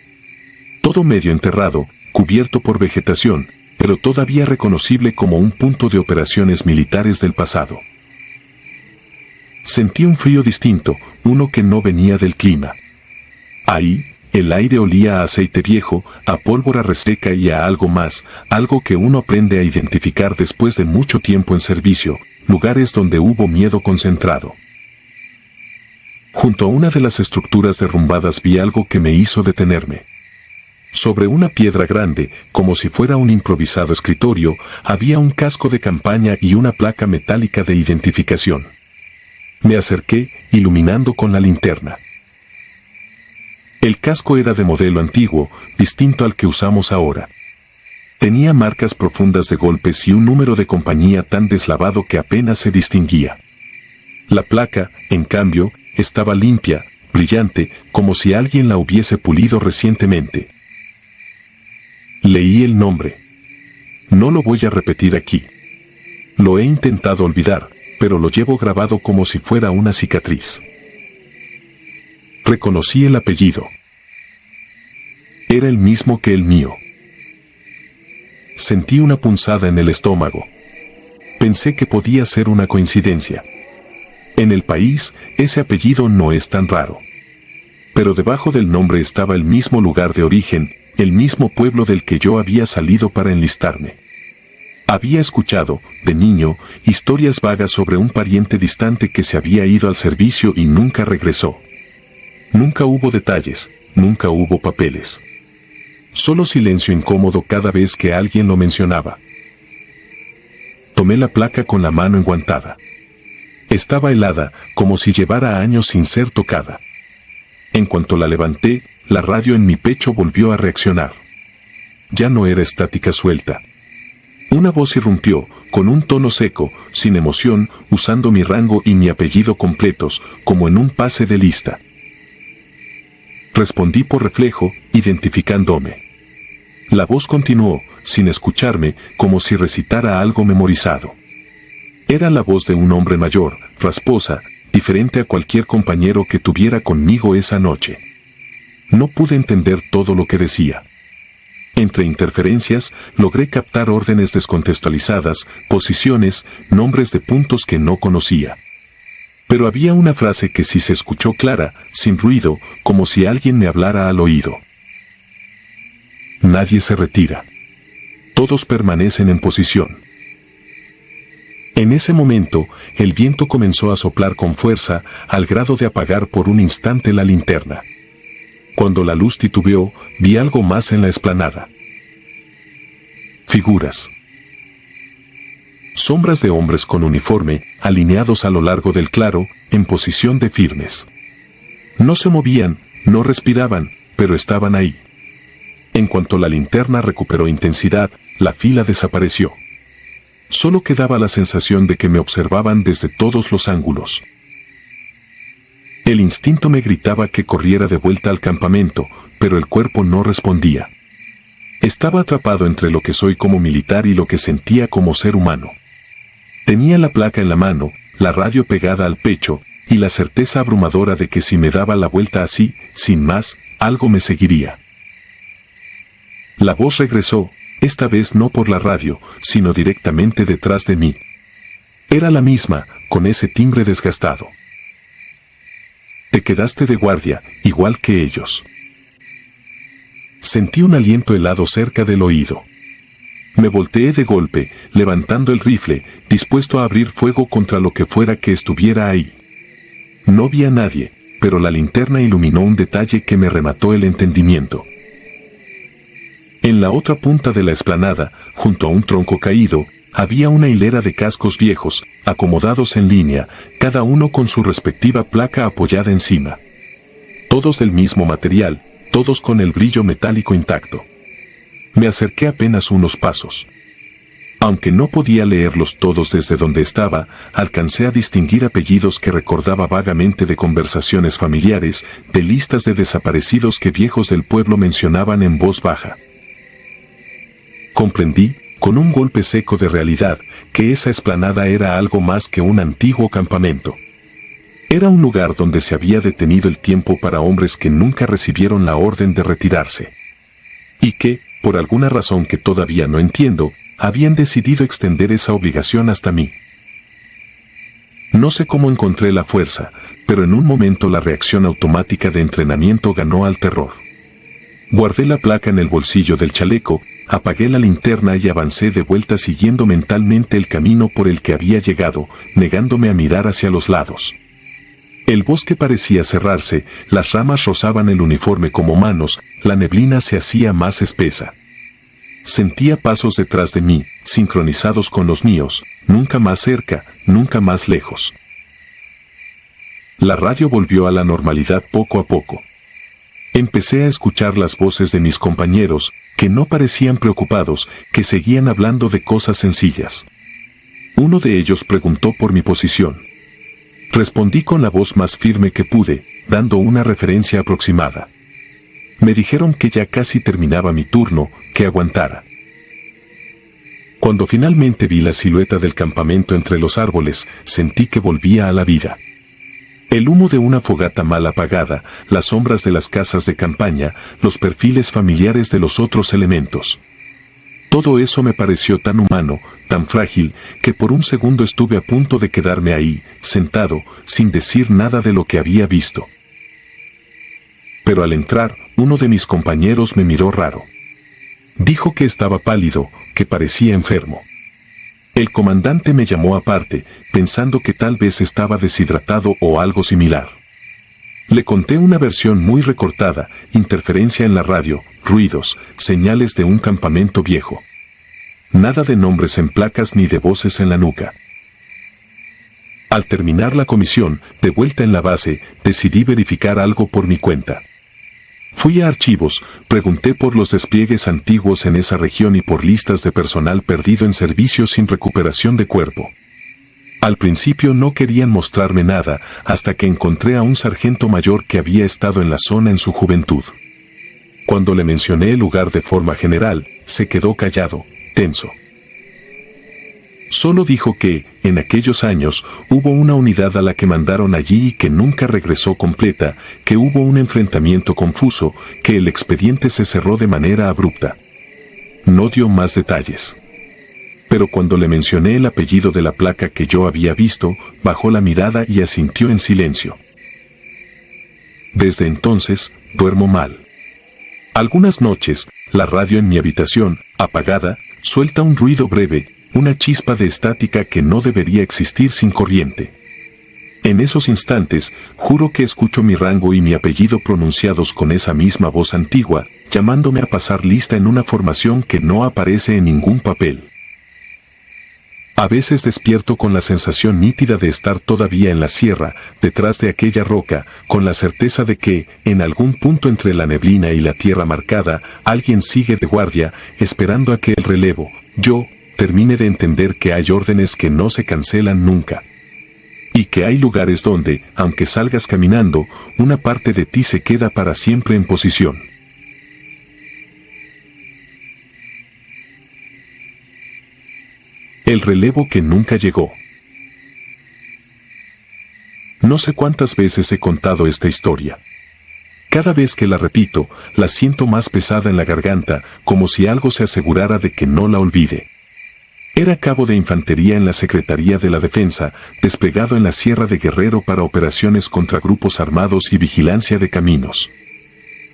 Speaker 1: Todo medio enterrado, cubierto por vegetación, pero todavía reconocible como un punto de operaciones militares del pasado. Sentí un frío distinto, uno que no venía del clima. Ahí, el aire olía a aceite viejo, a pólvora reseca y a algo más, algo que uno aprende a identificar después de mucho tiempo en servicio, lugares donde hubo miedo concentrado. Junto a una de las estructuras derrumbadas vi algo que me hizo detenerme. Sobre una piedra grande, como si fuera un improvisado escritorio, había un casco de campaña y una placa metálica de identificación. Me acerqué, iluminando con la linterna. El casco era de modelo antiguo, distinto al que usamos ahora. Tenía marcas profundas de golpes y un número de compañía tan deslavado que apenas se distinguía. La placa, en cambio, estaba limpia, brillante, como si alguien la hubiese pulido recientemente. Leí el nombre. No lo voy a repetir aquí. Lo he intentado olvidar, pero lo llevo grabado como si fuera una cicatriz. Reconocí el apellido. Era el mismo que el mío. Sentí una punzada en el estómago. Pensé que podía ser una coincidencia. En el país, ese apellido no es tan raro. Pero debajo del nombre estaba el mismo lugar de origen, el mismo pueblo del que yo había salido para enlistarme. Había escuchado, de niño, historias vagas sobre un pariente distante que se había ido al servicio y nunca regresó. Nunca hubo detalles, nunca hubo papeles. Solo silencio incómodo cada vez que alguien lo mencionaba. Tomé la placa con la mano enguantada. Estaba helada, como si llevara años sin ser tocada. En cuanto la levanté, la radio en mi pecho volvió a reaccionar. Ya no era estática suelta. Una voz irrumpió, con un tono seco, sin emoción, usando mi rango y mi apellido completos, como en un pase de lista. Respondí por reflejo, identificándome. La voz continuó, sin escucharme, como si recitara algo memorizado. Era la voz de un hombre mayor, rasposa, diferente a cualquier compañero que tuviera conmigo esa noche. No pude entender todo lo que decía. Entre interferencias, logré captar órdenes descontextualizadas, posiciones, nombres de puntos que no conocía. Pero había una frase que sí se escuchó clara, sin ruido, como si alguien me hablara al oído. Nadie se retira. Todos permanecen en posición. En ese momento, el viento comenzó a soplar con fuerza, al grado de apagar por un instante la linterna. Cuando la luz titubeó, vi algo más en la explanada. Figuras. Sombras de hombres con uniforme, alineados a lo largo del claro, en posición de firmes. No se movían, no respiraban, pero estaban ahí. En cuanto la linterna recuperó intensidad, la fila desapareció. Solo quedaba la sensación de que me observaban desde todos los ángulos. El instinto me gritaba que corriera de vuelta al campamento, pero el cuerpo no respondía. Estaba atrapado entre lo que soy como militar y lo que sentía como ser humano. Tenía la placa en la mano, la radio pegada al pecho, y la certeza abrumadora de que si me daba la vuelta así, sin más, algo me seguiría. La voz regresó, esta vez no por la radio, sino directamente detrás de mí. Era la misma, con ese timbre desgastado. Te quedaste de guardia, igual que ellos. Sentí un aliento helado cerca del oído. Me volteé de golpe, levantando el rifle, dispuesto a abrir fuego contra lo que fuera que estuviera ahí. No vi a nadie, pero la linterna iluminó un detalle que me remató el entendimiento. En la otra punta de la explanada, junto a un tronco caído, había una hilera de cascos viejos, acomodados en línea, cada uno con su respectiva placa apoyada encima. Todos del mismo material, todos con el brillo metálico intacto. Me acerqué apenas unos pasos. Aunque no podía leerlos todos desde donde estaba, alcancé a distinguir apellidos que recordaba vagamente de conversaciones familiares, de listas de desaparecidos que viejos del pueblo mencionaban en voz baja. Comprendí, con un golpe seco de realidad, que esa explanada era algo más que un antiguo campamento. Era un lugar donde se había detenido el tiempo para hombres que nunca recibieron la orden de retirarse. Y que, por alguna razón que todavía no entiendo, habían decidido extender esa obligación hasta mí. No sé cómo encontré la fuerza, pero en un momento la reacción automática de entrenamiento ganó al terror. Guardé la placa en el bolsillo del chaleco, apagué la linterna y avancé de vuelta siguiendo mentalmente el camino por el que había llegado, negándome a mirar hacia los lados. El bosque parecía cerrarse, las ramas rozaban el uniforme como manos, la neblina se hacía más espesa. Sentía pasos detrás de mí, sincronizados con los míos, nunca más cerca, nunca más lejos. La radio volvió a la normalidad poco a poco. Empecé a escuchar las voces de mis compañeros, que no parecían preocupados, que seguían hablando de cosas sencillas. Uno de ellos preguntó por mi posición. Respondí con la voz más firme que pude, dando una referencia aproximada. Me dijeron que ya casi terminaba mi turno, que aguantara. Cuando finalmente vi la silueta del campamento entre los árboles, sentí que volvía a la vida. El humo de una fogata mal apagada, las sombras de las casas de campaña, los perfiles familiares de los otros elementos. Todo eso me pareció tan humano, tan frágil, que por un segundo estuve a punto de quedarme ahí, sentado, sin decir nada de lo que había visto. Pero al entrar, uno de mis compañeros me miró raro. Dijo que estaba pálido, que parecía enfermo. El comandante me llamó aparte, pensando que tal vez estaba deshidratado o algo similar. Le conté una versión muy recortada, interferencia en la radio, ruidos, señales de un campamento viejo. Nada de nombres en placas ni de voces en la nuca. Al terminar la comisión, de vuelta en la base, decidí verificar algo por mi cuenta. Fui a archivos, pregunté por los despliegues antiguos en esa región y por listas de personal perdido en servicio sin recuperación de cuerpo. Al principio no querían mostrarme nada, hasta que encontré a un sargento mayor que había estado en la zona en su juventud. Cuando le mencioné el lugar de forma general, se quedó callado, tenso. Solo dijo que, en aquellos años, hubo una unidad a la que mandaron allí y que nunca regresó completa, que hubo un enfrentamiento confuso, que el expediente se cerró de manera abrupta. No dio más detalles. Pero cuando le mencioné el apellido de la placa que yo había visto, bajó la mirada y asintió en silencio. Desde entonces, duermo mal. Algunas noches, la radio en mi habitación, apagada, suelta un ruido breve, una chispa de estática que no debería existir sin corriente. En esos instantes, juro que escucho mi rango y mi apellido pronunciados con esa misma voz antigua, llamándome a pasar lista en una formación que no aparece en ningún papel. A veces despierto con la sensación nítida de estar todavía en la sierra, detrás de aquella roca, con la certeza de que, en algún punto entre la neblina y la tierra marcada, alguien sigue de guardia, esperando a que el relevo, yo, termine de entender que hay órdenes que no se cancelan nunca. Y que hay lugares donde, aunque salgas caminando, una parte de ti se queda para siempre en posición. El relevo que nunca llegó. No sé cuántas veces he contado esta historia. Cada vez que la repito, la siento más pesada en la garganta, como si algo se asegurara de que no la olvide. Era cabo de infantería en la Secretaría de la Defensa, desplegado en la Sierra de Guerrero para operaciones contra grupos armados y vigilancia de caminos.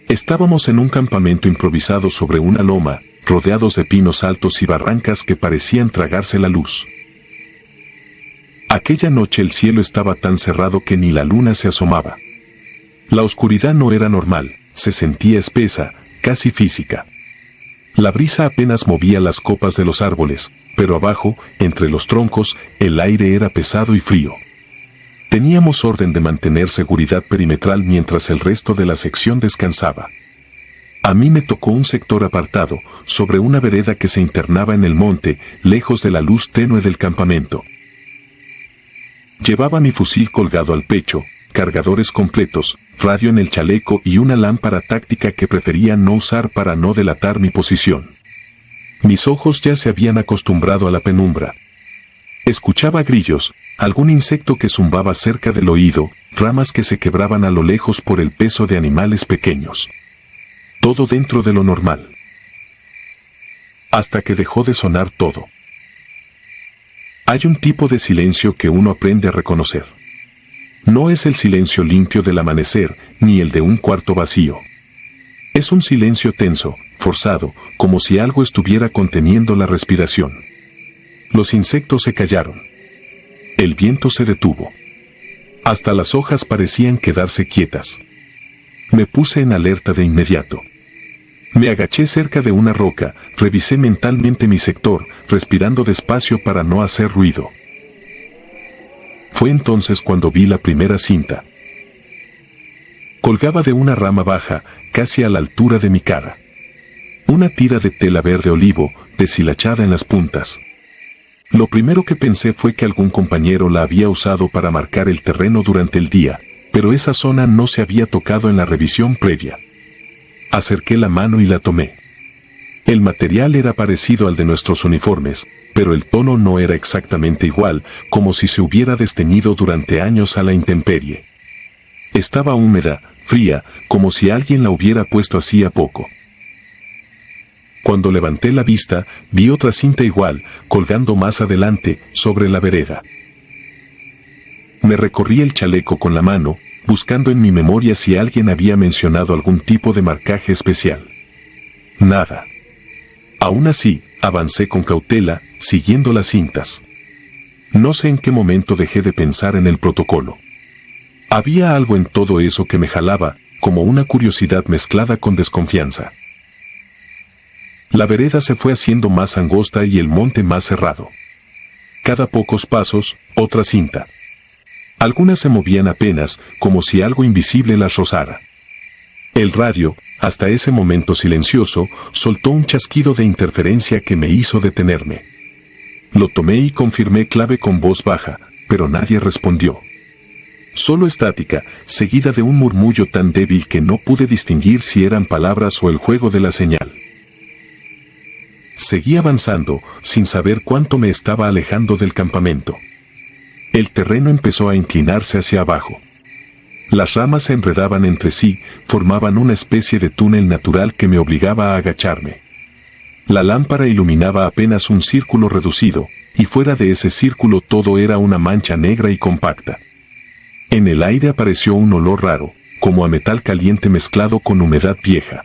Speaker 1: Estábamos en un campamento improvisado sobre una loma, rodeados de pinos altos y barrancas que parecían tragarse la luz. Aquella noche el cielo estaba tan cerrado que ni la luna se asomaba. La oscuridad no era normal, se sentía espesa, casi física. La brisa apenas movía las copas de los árboles, pero abajo, entre los troncos, el aire era pesado y frío. Teníamos orden de mantener seguridad perimetral mientras el resto de la sección descansaba. A mí me tocó un sector apartado, sobre una vereda que se internaba en el monte, lejos de la luz tenue del campamento. Llevaba mi fusil colgado al pecho, cargadores completos, radio en el chaleco y una lámpara táctica que prefería no usar para no delatar mi posición. Mis ojos ya se habían acostumbrado a la penumbra. Escuchaba grillos, algún insecto que zumbaba cerca del oído, ramas que se quebraban a lo lejos por el peso de animales pequeños. Todo dentro de lo normal. Hasta que dejó de sonar todo. Hay un tipo de silencio que uno aprende a reconocer. No es el silencio limpio del amanecer, ni el de un cuarto vacío. Es un silencio tenso, forzado, como si algo estuviera conteniendo la respiración. Los insectos se callaron. El viento se detuvo. Hasta las hojas parecían quedarse quietas. Me puse en alerta de inmediato. Me agaché cerca de una roca, revisé mentalmente mi sector, respirando despacio para no hacer ruido. Fue entonces cuando vi la primera cinta. Colgaba de una rama baja, casi a la altura de mi cara. Una tira de tela verde olivo, deshilachada en las puntas. Lo primero que pensé fue que algún compañero la había usado para marcar el terreno durante el día, pero esa zona no se había tocado en la revisión previa. Acerqué la mano y la tomé. El material era parecido al de nuestros uniformes, pero el tono no era exactamente igual, como si se hubiera desteñido durante años a la intemperie. Estaba húmeda, fría, como si alguien la hubiera puesto hacía poco. Cuando levanté la vista, vi otra cinta igual, colgando más adelante, sobre la vereda. Me recorrí el chaleco con la mano, buscando en mi memoria si alguien había mencionado algún tipo de marcaje especial. Nada. Aún así, avancé con cautela, siguiendo las cintas. No sé en qué momento dejé de pensar en el protocolo. Había algo en todo eso que me jalaba, como una curiosidad mezclada con desconfianza. La vereda se fue haciendo más angosta y el monte más cerrado. Cada pocos pasos, otra cinta. Algunas se movían apenas, como si algo invisible las rozara. El radio, hasta ese momento silencioso, soltó un chasquido de interferencia que me hizo detenerme. Lo tomé y confirmé clave con voz baja, pero nadie respondió. Solo estática, seguida de un murmullo tan débil que no pude distinguir si eran palabras o el juego de la señal. Seguí avanzando, sin saber cuánto me estaba alejando del campamento. El terreno empezó a inclinarse hacia abajo. Las ramas se enredaban entre sí, formaban una especie de túnel natural que me obligaba a agacharme. La lámpara iluminaba apenas un círculo reducido, y fuera de ese círculo todo era una mancha negra y compacta. En el aire apareció un olor raro, como a metal caliente mezclado con humedad vieja.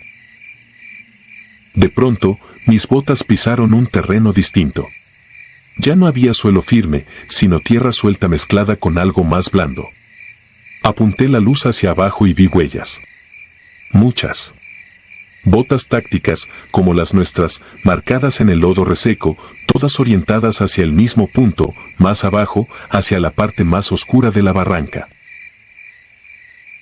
Speaker 1: De pronto, mis botas pisaron un terreno distinto. Ya no había suelo firme, sino tierra suelta mezclada con algo más blando. Apunté la luz hacia abajo y vi huellas. Muchas. Botas tácticas, como las nuestras, marcadas en el lodo reseco, todas orientadas hacia el mismo punto, más abajo, hacia la parte más oscura de la barranca.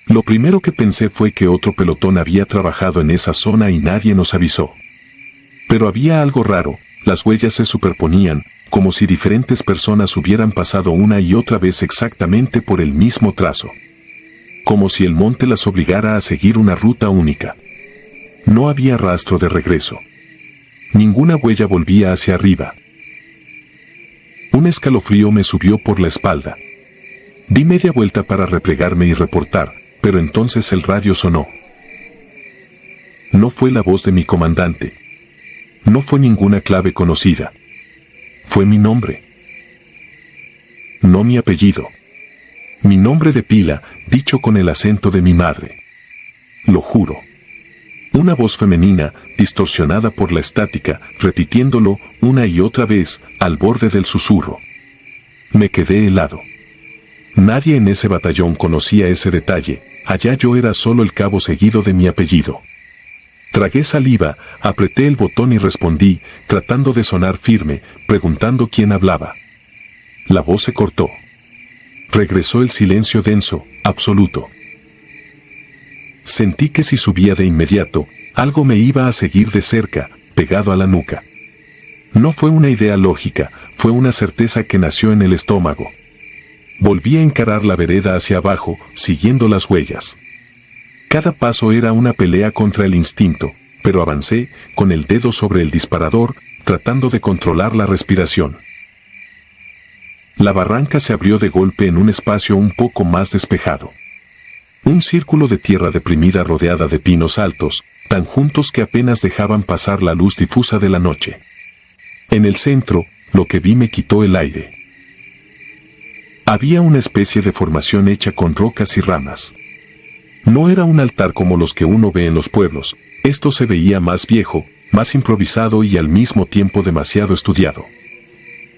Speaker 1: Lo primero que pensé fue que otro pelotón había trabajado en esa zona y nadie nos avisó. Pero había algo raro, las huellas se superponían, como si diferentes personas hubieran pasado una y otra vez exactamente por el mismo trazo. Como si el monte las obligara a seguir una ruta única. No había rastro de regreso. Ninguna huella volvía hacia arriba. Un escalofrío me subió por la espalda. Di media vuelta para replegarme y reportar, pero entonces el radio sonó. No fue la voz de mi comandante. No fue ninguna clave conocida. Fue mi nombre. No mi apellido. Mi nombre de pila, dicho con el acento de mi madre. Lo juro. Una voz femenina, distorsionada por la estática, repitiéndolo una y otra vez, al borde del susurro. Me quedé helado. Nadie en ese batallón conocía ese detalle, allá yo era solo el cabo seguido de mi apellido. Tragué saliva, apreté el botón y respondí, tratando de sonar firme, preguntando quién hablaba. La voz se cortó. Regresó el silencio denso, absoluto. Sentí que si subía de inmediato, algo me iba a seguir de cerca, pegado a la nuca. No fue una idea lógica, fue una certeza que nació en el estómago. Volví a encarar la vereda hacia abajo, siguiendo las huellas. Cada paso era una pelea contra el instinto, pero avancé, con el dedo sobre el disparador, tratando de controlar la respiración. La barranca se abrió de golpe en un espacio un poco más despejado. Un círculo de tierra deprimida rodeada de pinos altos, tan juntos que apenas dejaban pasar la luz difusa de la noche. En el centro, lo que vi me quitó el aire. Había una especie de formación hecha con rocas y ramas. No era un altar como los que uno ve en los pueblos, esto se veía más viejo, más improvisado y al mismo tiempo demasiado estudiado.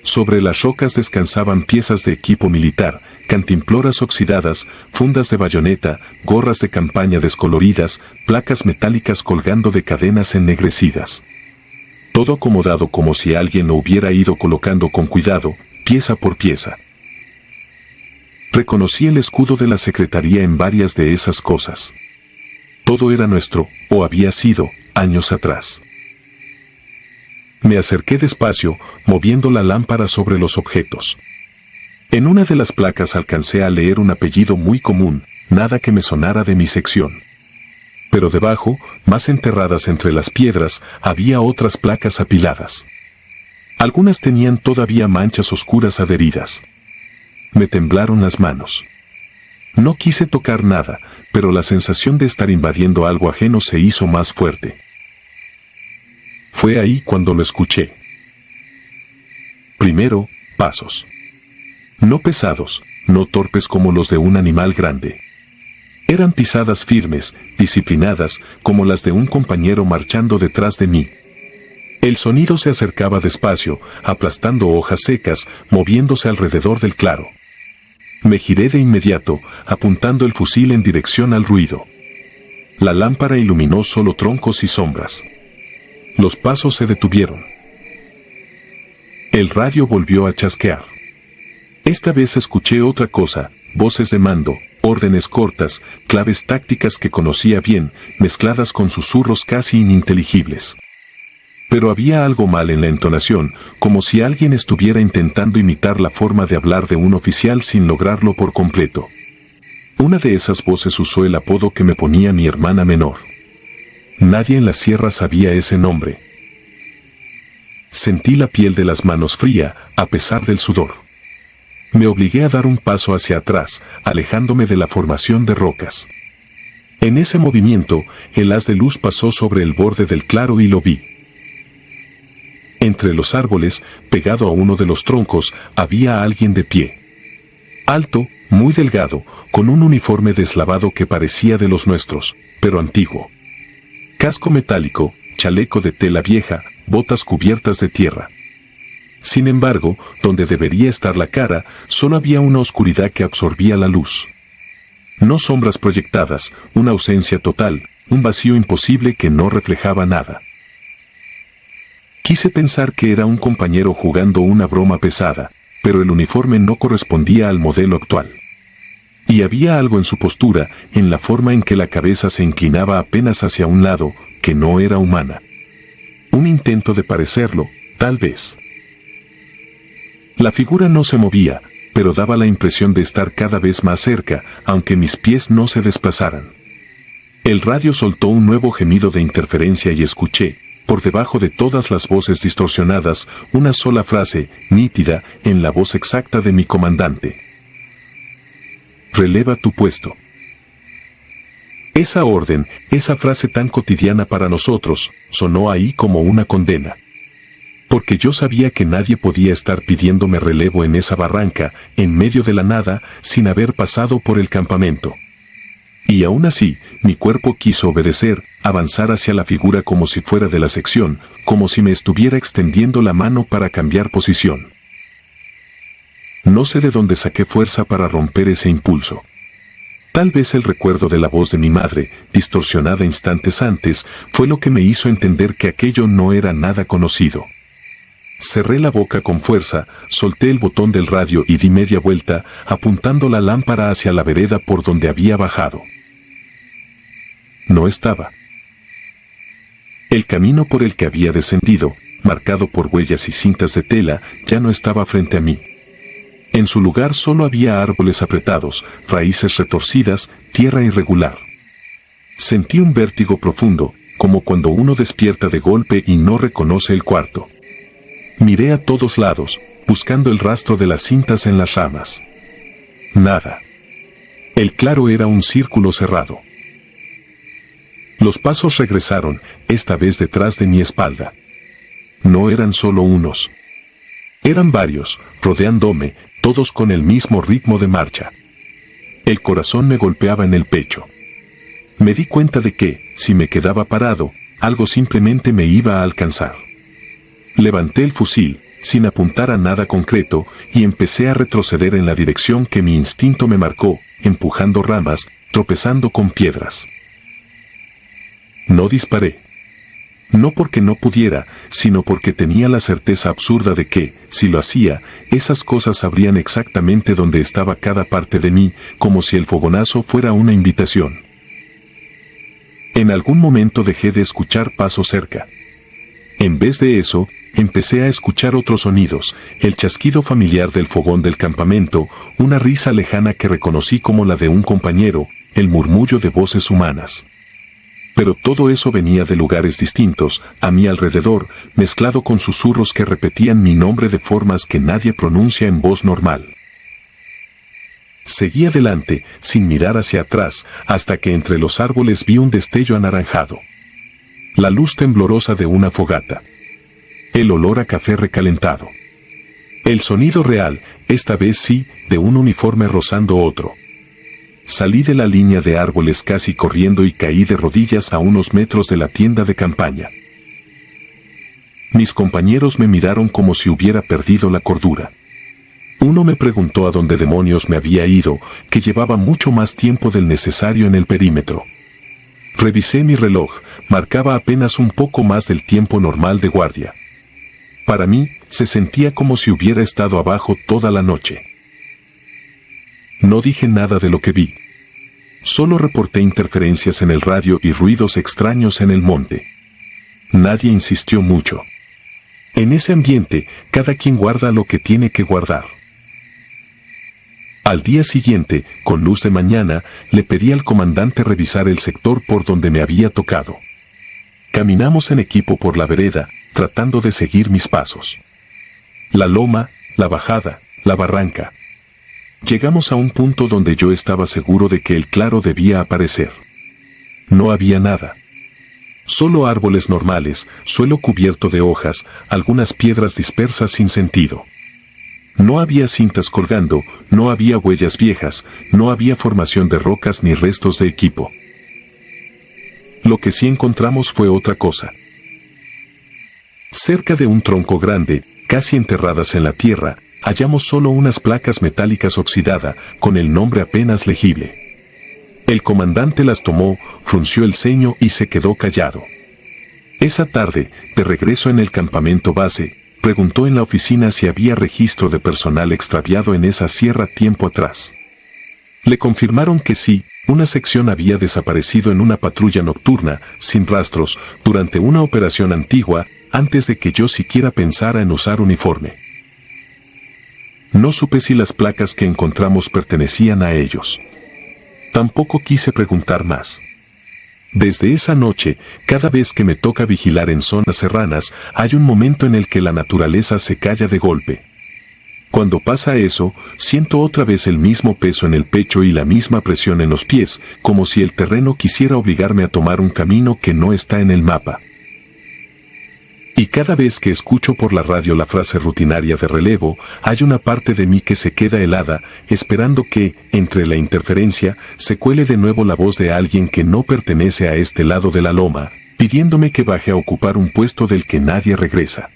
Speaker 1: Sobre las rocas descansaban piezas de equipo militar, cantimploras oxidadas, fundas de bayoneta, gorras de campaña descoloridas, placas metálicas colgando de cadenas ennegrecidas. Todo acomodado como si alguien lo hubiera ido colocando con cuidado, pieza por pieza. Reconocí el escudo de la secretaría en varias de esas cosas. Todo era nuestro, o había sido, años atrás. Me acerqué despacio, moviendo la lámpara sobre los objetos. En una de las placas alcancé a leer un apellido muy común, nada que me sonara de mi sección. Pero debajo, más enterradas entre las piedras, había otras placas apiladas. Algunas tenían todavía manchas oscuras adheridas. Me temblaron las manos. No quise tocar nada, pero la sensación de estar invadiendo algo ajeno se hizo más fuerte. Fue ahí cuando lo escuché. Primero, pasos. No pesados, no torpes como los de un animal grande. Eran pisadas firmes, disciplinadas, como las de un compañero marchando detrás de mí. El sonido se acercaba despacio, aplastando hojas secas, moviéndose alrededor del claro. Me giré de inmediato, apuntando el fusil en dirección al ruido. La lámpara iluminó solo troncos y sombras. Los pasos se detuvieron. El radio volvió a chasquear. Esta vez escuché otra cosa, voces de mando, órdenes cortas, claves tácticas que conocía bien, mezcladas con susurros casi ininteligibles. Pero había algo mal en la entonación, como si alguien estuviera intentando imitar la forma de hablar de un oficial sin lograrlo por completo. Una de esas voces usó el apodo que me ponía mi hermana menor. Nadie en la sierra sabía ese nombre. Sentí la piel de las manos fría, a pesar del sudor. Me obligué a dar un paso hacia atrás, alejándome de la formación de rocas. En ese movimiento, el haz de luz pasó sobre el borde del claro y lo vi. Entre los árboles, pegado a uno de los troncos, había alguien de pie. Alto, muy delgado, con un uniforme deslavado que parecía de los nuestros, pero antiguo. Casco metálico, chaleco de tela vieja, botas cubiertas de tierra. Sin embargo, donde debería estar la cara, solo había una oscuridad que absorbía la luz. No sombras proyectadas, una ausencia total, un vacío imposible que no reflejaba nada. Quise pensar que era un compañero jugando una broma pesada, pero el uniforme no correspondía al modelo actual. Y había algo en su postura, en la forma en que la cabeza se inclinaba apenas hacia un lado, que no era humana. Un intento de parecerlo, tal vez. La figura no se movía, pero daba la impresión de estar cada vez más cerca, aunque mis pies no se desplazaran. El radio soltó un nuevo gemido de interferencia y escuché, por debajo de todas las voces distorsionadas, una sola frase, nítida, en la voz exacta de mi comandante. Releva tu puesto. Esa orden, esa frase tan cotidiana para nosotros, sonó ahí como una condena. Porque yo sabía que nadie podía estar pidiéndome relevo en esa barranca, en medio de la nada, sin haber pasado por el campamento. Y aún así, mi cuerpo quiso obedecer, avanzar hacia la figura como si fuera de la sección, como si me estuviera extendiendo la mano para cambiar posición. No sé de dónde saqué fuerza para romper ese impulso. Tal vez el recuerdo de la voz de mi madre, distorsionada instantes antes, fue lo que me hizo entender que aquello no era nada conocido. Cerré la boca con fuerza, solté el botón del radio y di media vuelta, apuntando la lámpara hacia la vereda por donde había bajado. No estaba. El camino por el que había descendido, marcado por huellas y cintas de tela, ya no estaba frente a mí. En su lugar solo había árboles apretados, raíces retorcidas, tierra irregular. Sentí un vértigo profundo, como cuando uno despierta de golpe y no reconoce el cuarto. Miré a todos lados, buscando el rastro de las cintas en las ramas. Nada. El claro era un círculo cerrado. Los pasos regresaron, esta vez detrás de mi espalda. No eran solo unos. Eran varios, rodeándome, todos con el mismo ritmo de marcha. El corazón me golpeaba en el pecho. Me di cuenta de que, si me quedaba parado, algo simplemente me iba a alcanzar. Levanté el fusil, sin apuntar a nada concreto, y empecé a retroceder en la dirección que mi instinto me marcó, empujando ramas, tropezando con piedras. No disparé. No porque no pudiera, sino porque tenía la certeza absurda de que, si lo hacía, esas cosas sabrían exactamente dónde estaba cada parte de mí, como si el fogonazo fuera una invitación. En algún momento dejé de escuchar pasos cerca. En vez de eso, empecé a escuchar otros sonidos, el chasquido familiar del fogón del campamento, una risa lejana que reconocí como la de un compañero, el murmullo de voces humanas. Pero todo eso venía de lugares distintos, a mi alrededor, mezclado con susurros que repetían mi nombre de formas que nadie pronuncia en voz normal. Seguí adelante, sin mirar hacia atrás, hasta que entre los árboles vi un destello anaranjado. La luz temblorosa de una fogata. El olor a café recalentado. El sonido real, esta vez sí, de un uniforme rozando otro. Salí de la línea de árboles casi corriendo y caí de rodillas a unos metros de la tienda de campaña. Mis compañeros me miraron como si hubiera perdido la cordura. Uno me preguntó a dónde demonios me había ido, que llevaba mucho más tiempo del necesario en el perímetro. Revisé mi reloj, marcaba apenas un poco más del tiempo normal de guardia. Para mí, se sentía como si hubiera estado abajo toda la noche. No dije nada de lo que vi. Solo reporté interferencias en el radio y ruidos extraños en el monte. Nadie insistió mucho. En ese ambiente, cada quien guarda lo que tiene que guardar. Al día siguiente, con luz de mañana, le pedí al comandante revisar el sector por donde me había tocado. Caminamos en equipo por la vereda, tratando de seguir mis pasos. La loma, la bajada, la barranca. Llegamos a un punto donde yo estaba seguro de que el claro debía aparecer. No había nada. Solo árboles normales, suelo cubierto de hojas, algunas piedras dispersas sin sentido. No había cintas colgando, no había huellas viejas, no había formación de rocas ni restos de equipo. Lo que sí encontramos fue otra cosa. Cerca de un tronco grande, casi enterradas en la tierra, hallamos solo unas placas metálicas oxidadas, con el nombre apenas legible. El comandante las tomó, frunció el ceño y se quedó callado. Esa tarde, de regreso en el campamento base, preguntó en la oficina si había registro de personal extraviado en esa sierra tiempo atrás. Le confirmaron que sí, una sección había desaparecido en una patrulla nocturna, sin rastros, durante una operación antigua, antes de que yo siquiera pensara en usar uniforme. No supe si las placas que encontramos pertenecían a ellos. Tampoco quise preguntar más. Desde esa noche, cada vez que me toca vigilar en zonas serranas, hay un momento en el que la naturaleza se calla de golpe. Cuando pasa eso, siento otra vez el mismo peso en el pecho y la misma presión en los pies, como si el terreno quisiera obligarme a tomar un camino que no está en el mapa. Y cada vez que escucho por la radio la frase rutinaria de relevo, hay una parte de mí que se queda helada, esperando que, entre la interferencia, se cuele de nuevo la voz de alguien que no pertenece a este lado de la loma, pidiéndome que baje a ocupar un puesto del que nadie regresa.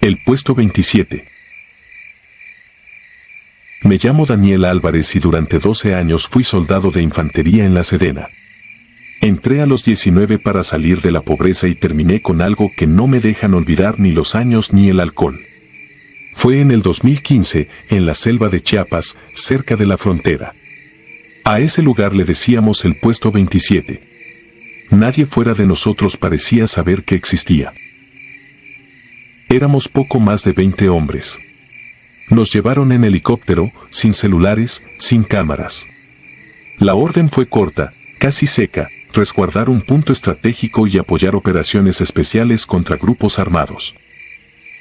Speaker 1: El puesto 27. Me llamo Daniel Álvarez y durante 12 años fui soldado de infantería en la Sedena. Entré a los 19 para salir de la pobreza y terminé con algo que no me dejan olvidar ni los años ni el alcohol. Fue en el 2015, en la selva de Chiapas, cerca de la frontera. A ese lugar le decíamos el puesto 27. Nadie fuera de nosotros parecía saber que existía. Éramos poco más de 20 hombres. Nos llevaron en helicóptero, sin celulares, sin cámaras. La orden fue corta, casi seca, resguardar un punto estratégico y apoyar operaciones especiales contra grupos armados.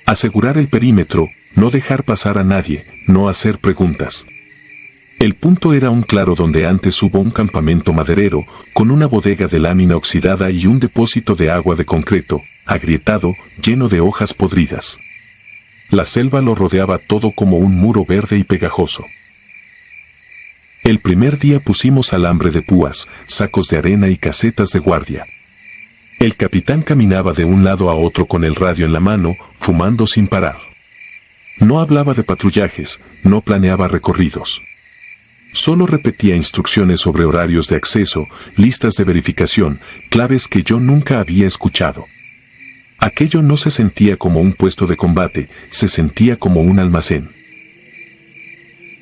Speaker 1: Asegurar el perímetro, no dejar pasar a nadie, no hacer preguntas. El punto era un claro donde antes hubo un campamento maderero, con una bodega de lámina oxidada y un depósito de agua de concreto, agrietado, lleno de hojas podridas. La selva lo rodeaba todo como un muro verde y pegajoso. El primer día pusimos alambre de púas, sacos de arena y casetas de guardia. El capitán caminaba de un lado a otro con el radio en la mano, fumando sin parar. No hablaba de patrullajes, no planeaba recorridos. Solo repetía instrucciones sobre horarios de acceso, listas de verificación, claves que yo nunca había escuchado. Aquello no se sentía como un puesto de combate, se sentía como un almacén.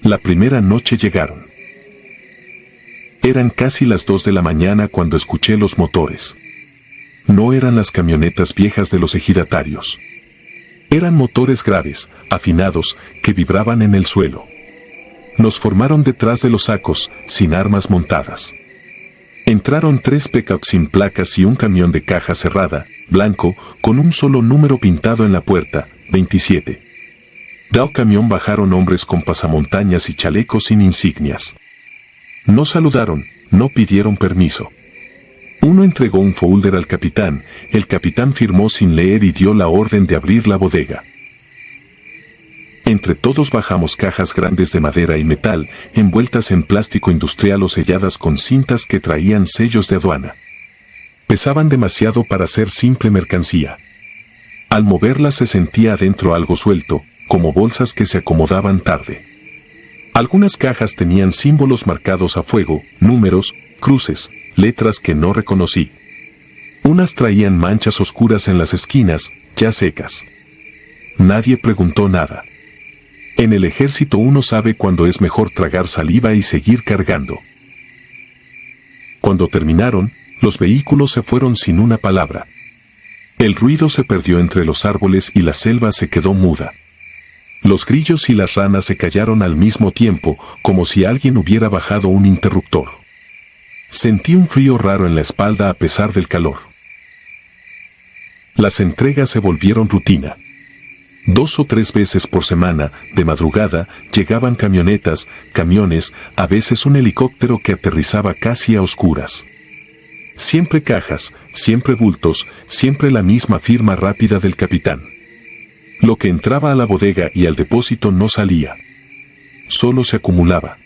Speaker 1: La primera noche llegaron. Eran casi las 2 de la mañana cuando escuché los motores. No eran las camionetas viejas de los ejidatarios. Eran motores graves, afinados, que vibraban en el suelo. Nos formaron detrás de los sacos, sin armas montadas. Entraron 3 pickups sin placas y un camión de caja cerrada, blanco, con un solo número pintado en la puerta, 27. Del camión bajaron hombres con pasamontañas y chalecos sin insignias. No saludaron, no pidieron permiso. Uno entregó un folder al capitán, el capitán firmó sin leer y dio la orden de abrir la bodega. Entre todos bajamos cajas grandes de madera y metal, envueltas en plástico industrial o selladas con cintas que traían sellos de aduana. Pesaban demasiado para ser simple mercancía. Al moverlas se sentía adentro algo suelto, como bolsas que se acomodaban tarde. Algunas cajas tenían símbolos marcados a fuego, números, cruces, letras que no reconocí. Unas traían manchas oscuras en las esquinas, ya secas. Nadie preguntó nada. En el ejército uno sabe cuándo es mejor tragar saliva y seguir cargando. Cuando terminaron, los vehículos se fueron sin una palabra. El ruido se perdió entre los árboles y la selva se quedó muda. Los grillos y las ranas se callaron al mismo tiempo, como si alguien hubiera bajado un interruptor. Sentí un frío raro en la espalda a pesar del calor. Las entregas se volvieron rutina. 2 o 3 veces por semana, de madrugada, llegaban camionetas, camiones, a veces un helicóptero que aterrizaba casi a oscuras. Siempre cajas, siempre bultos, siempre la misma firma rápida del capitán. Lo que entraba a la bodega y al depósito no salía. Solo se acumulaba.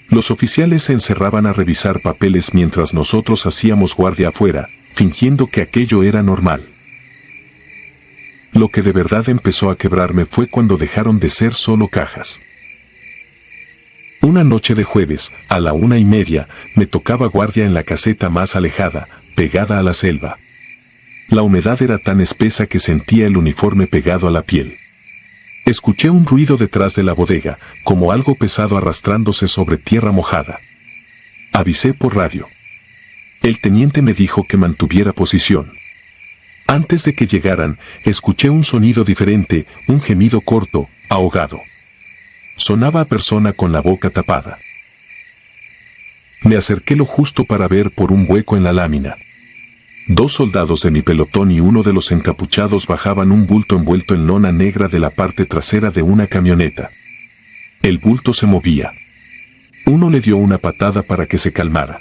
Speaker 1: Los oficiales se encerraban a revisar papeles mientras nosotros hacíamos guardia afuera, fingiendo que aquello era normal. Lo que de verdad empezó a quebrarme fue cuando dejaron de ser solo cajas. Una noche de jueves, a la 1:30, me tocaba guardia en la caseta más alejada, pegada a la selva. La humedad era tan espesa que sentía el uniforme pegado a la piel. Escuché un ruido detrás de la bodega, como algo pesado arrastrándose sobre tierra mojada. Avisé por radio. El teniente me dijo que mantuviera posición. Antes de que llegaran, escuché un sonido diferente, un gemido corto, ahogado. Sonaba a persona con la boca tapada. Me acerqué lo justo para ver por un hueco en la lámina. 2 soldados de mi pelotón y uno de los encapuchados bajaban un bulto envuelto en lona negra de la parte trasera de una camioneta. El bulto se movía. Uno le dio una patada para que se calmara.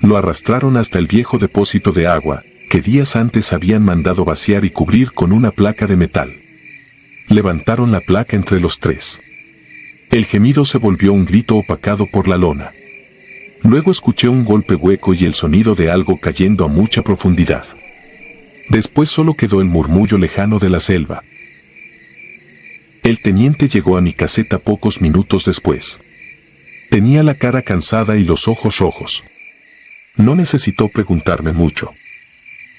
Speaker 1: Lo arrastraron hasta el viejo depósito de agua, que días antes habían mandado vaciar y cubrir con una placa de metal. Levantaron la placa entre los 3. El gemido se volvió un grito opacado por la lona. Luego escuché un golpe hueco y el sonido de algo cayendo a mucha profundidad. Después solo quedó el murmullo lejano de la selva. El teniente llegó a mi caseta pocos minutos después. Tenía la cara cansada y los ojos rojos. No necesitó preguntarme mucho.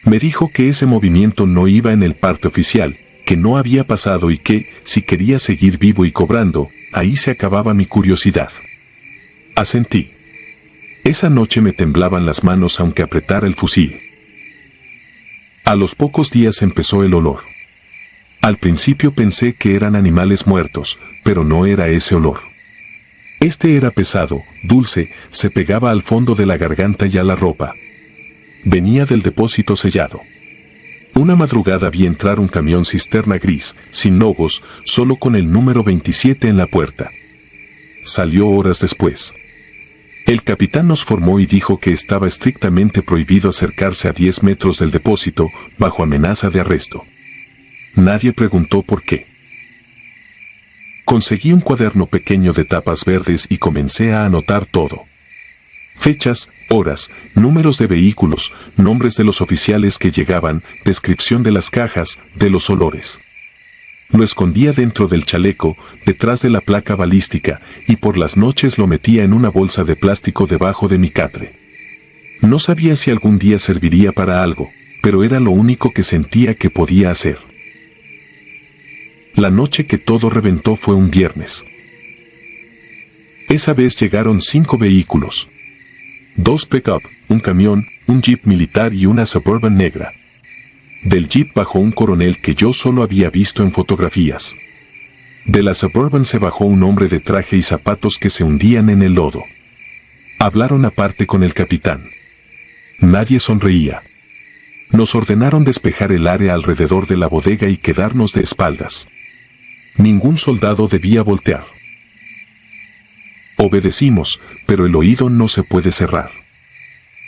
Speaker 1: Me dijo que ese movimiento no iba en el parte oficial, que no había pasado y que, si quería seguir vivo y cobrando, ahí se acababa mi curiosidad. Asentí. Esa noche me temblaban las manos aunque apretara el fusil. A los pocos días empezó el olor. Al principio pensé que eran animales muertos, pero no era ese olor. Este era pesado, dulce, se pegaba al fondo de la garganta y a la ropa. Venía del depósito sellado. Una madrugada vi entrar un camión cisterna gris, sin logos, solo con el número 27 en la puerta. salió horas después. El capitán nos formó y dijo que estaba estrictamente prohibido acercarse a 10 metros del depósito, bajo amenaza de arresto. Nadie preguntó por qué. Conseguí un cuaderno pequeño de tapas verdes y comencé a anotar todo. Fechas, horas, números de vehículos, nombres de los oficiales que llegaban, descripción de las cajas, de los olores. Lo escondía dentro del chaleco, detrás de la placa balística, y por las noches lo metía en una bolsa de plástico debajo de mi catre. No sabía si algún día serviría para algo, pero era lo único que sentía que podía hacer. La noche que todo reventó fue un viernes. Esa vez llegaron 5 vehículos. 2 pick-up, un camión, un jeep militar y una Suburban negra. Del jeep bajó un coronel que yo solo había visto en fotografías. De la Suburban se bajó un hombre de traje y zapatos que se hundían en el lodo. Hablaron aparte con el capitán. Nadie sonreía. Nos ordenaron despejar el área alrededor de la bodega y quedarnos de espaldas. Ningún soldado debía voltear. Obedecimos, pero el oído no se puede cerrar.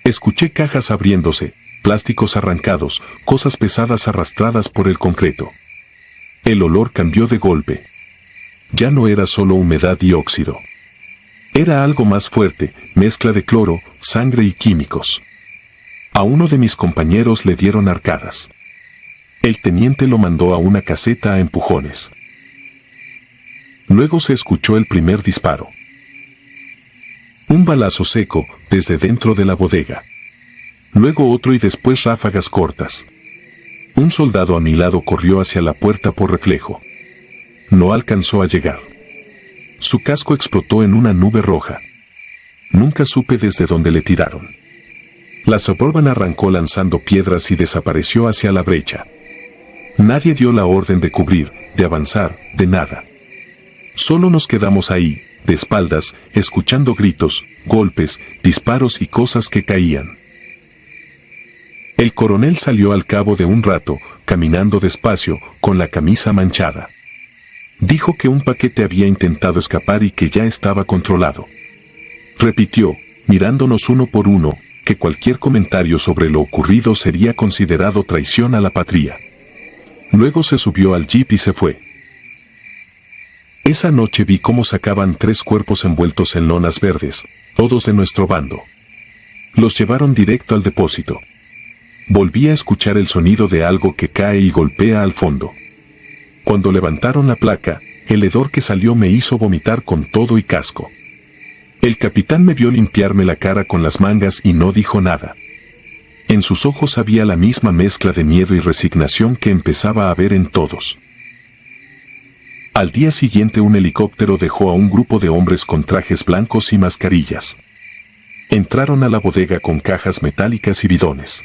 Speaker 1: Escuché cajas abriéndose, plásticos arrancados, cosas pesadas arrastradas por el concreto. El olor cambió de golpe. Ya no era solo humedad y óxido. Era algo más fuerte, mezcla de cloro, sangre y químicos. A uno de mis compañeros le dieron arcadas. El teniente lo mandó a una caseta a empujones. Luego se escuchó el primer disparo. Un balazo seco, desde dentro de la bodega. Luego otro y después ráfagas cortas. Un soldado a mi lado corrió hacia la puerta por reflejo. No alcanzó a llegar. Su casco explotó en una nube roja. Nunca supe desde dónde le tiraron. La Suburban arrancó lanzando piedras y desapareció hacia la brecha. Nadie dio la orden de cubrir, de avanzar, de nada. Solo nos quedamos ahí, de espaldas, escuchando gritos, golpes, disparos y cosas que caían. El coronel salió al cabo de un rato, caminando despacio, con la camisa manchada. Dijo que un paquete había intentado escapar y que ya estaba controlado. Repitió, mirándonos uno por uno, que cualquier comentario sobre lo ocurrido sería considerado traición a la patria. Luego se subió al jeep y se fue. Esa noche vi cómo sacaban 3 cuerpos envueltos en lonas verdes, todos de nuestro bando. Los llevaron directo al depósito. Volví a escuchar el sonido de algo que cae y golpea al fondo. Cuando levantaron la placa, el hedor que salió me hizo vomitar con todo y casco. El capitán me vio limpiarme la cara con las mangas y no dijo nada. En sus ojos había la misma mezcla de miedo y resignación que empezaba a ver en todos. Al día siguiente un helicóptero dejó a un grupo de hombres con trajes blancos y mascarillas. Entraron a la bodega con cajas metálicas y bidones.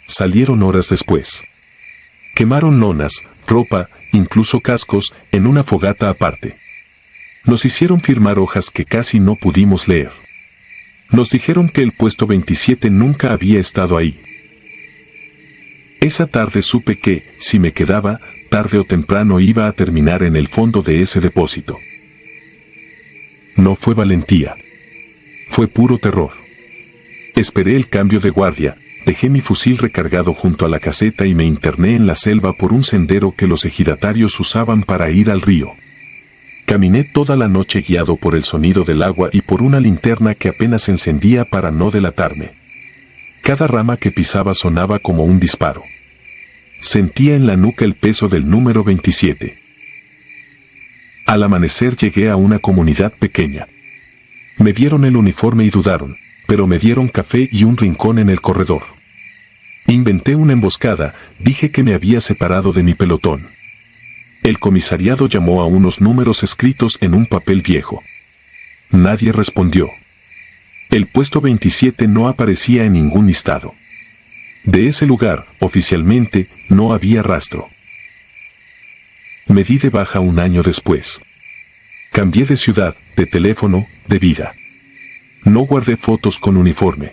Speaker 1: Salieron horas después. Quemaron lonas, ropa, incluso cascos, en una fogata aparte. Nos hicieron firmar hojas que casi no pudimos leer. Nos dijeron que el puesto 27 nunca había estado ahí. Esa tarde supe que, si me quedaba, tarde o temprano iba a terminar en el fondo de ese depósito. No fue valentía. Fue puro terror. Esperé el cambio de guardia, dejé mi fusil recargado junto a la caseta y me interné en la selva por un sendero que los ejidatarios usaban para ir al río. Caminé toda la noche guiado por el sonido del agua y por una linterna que apenas encendía para no delatarme. Cada rama que pisaba sonaba como un disparo. Sentía en la nuca el peso del número 27. Al amanecer llegué a una comunidad pequeña. Me vieron el uniforme y dudaron, pero me dieron café y un rincón en el corredor. Inventé una emboscada, dije que me había separado de mi pelotón. El comisariado llamó a unos números escritos en un papel viejo. Nadie respondió. El puesto 27 no aparecía en ningún listado. De ese lugar, oficialmente, no había rastro. Me di de baja un año después. Cambié de ciudad, de teléfono, de vida. No guardé fotos con uniforme.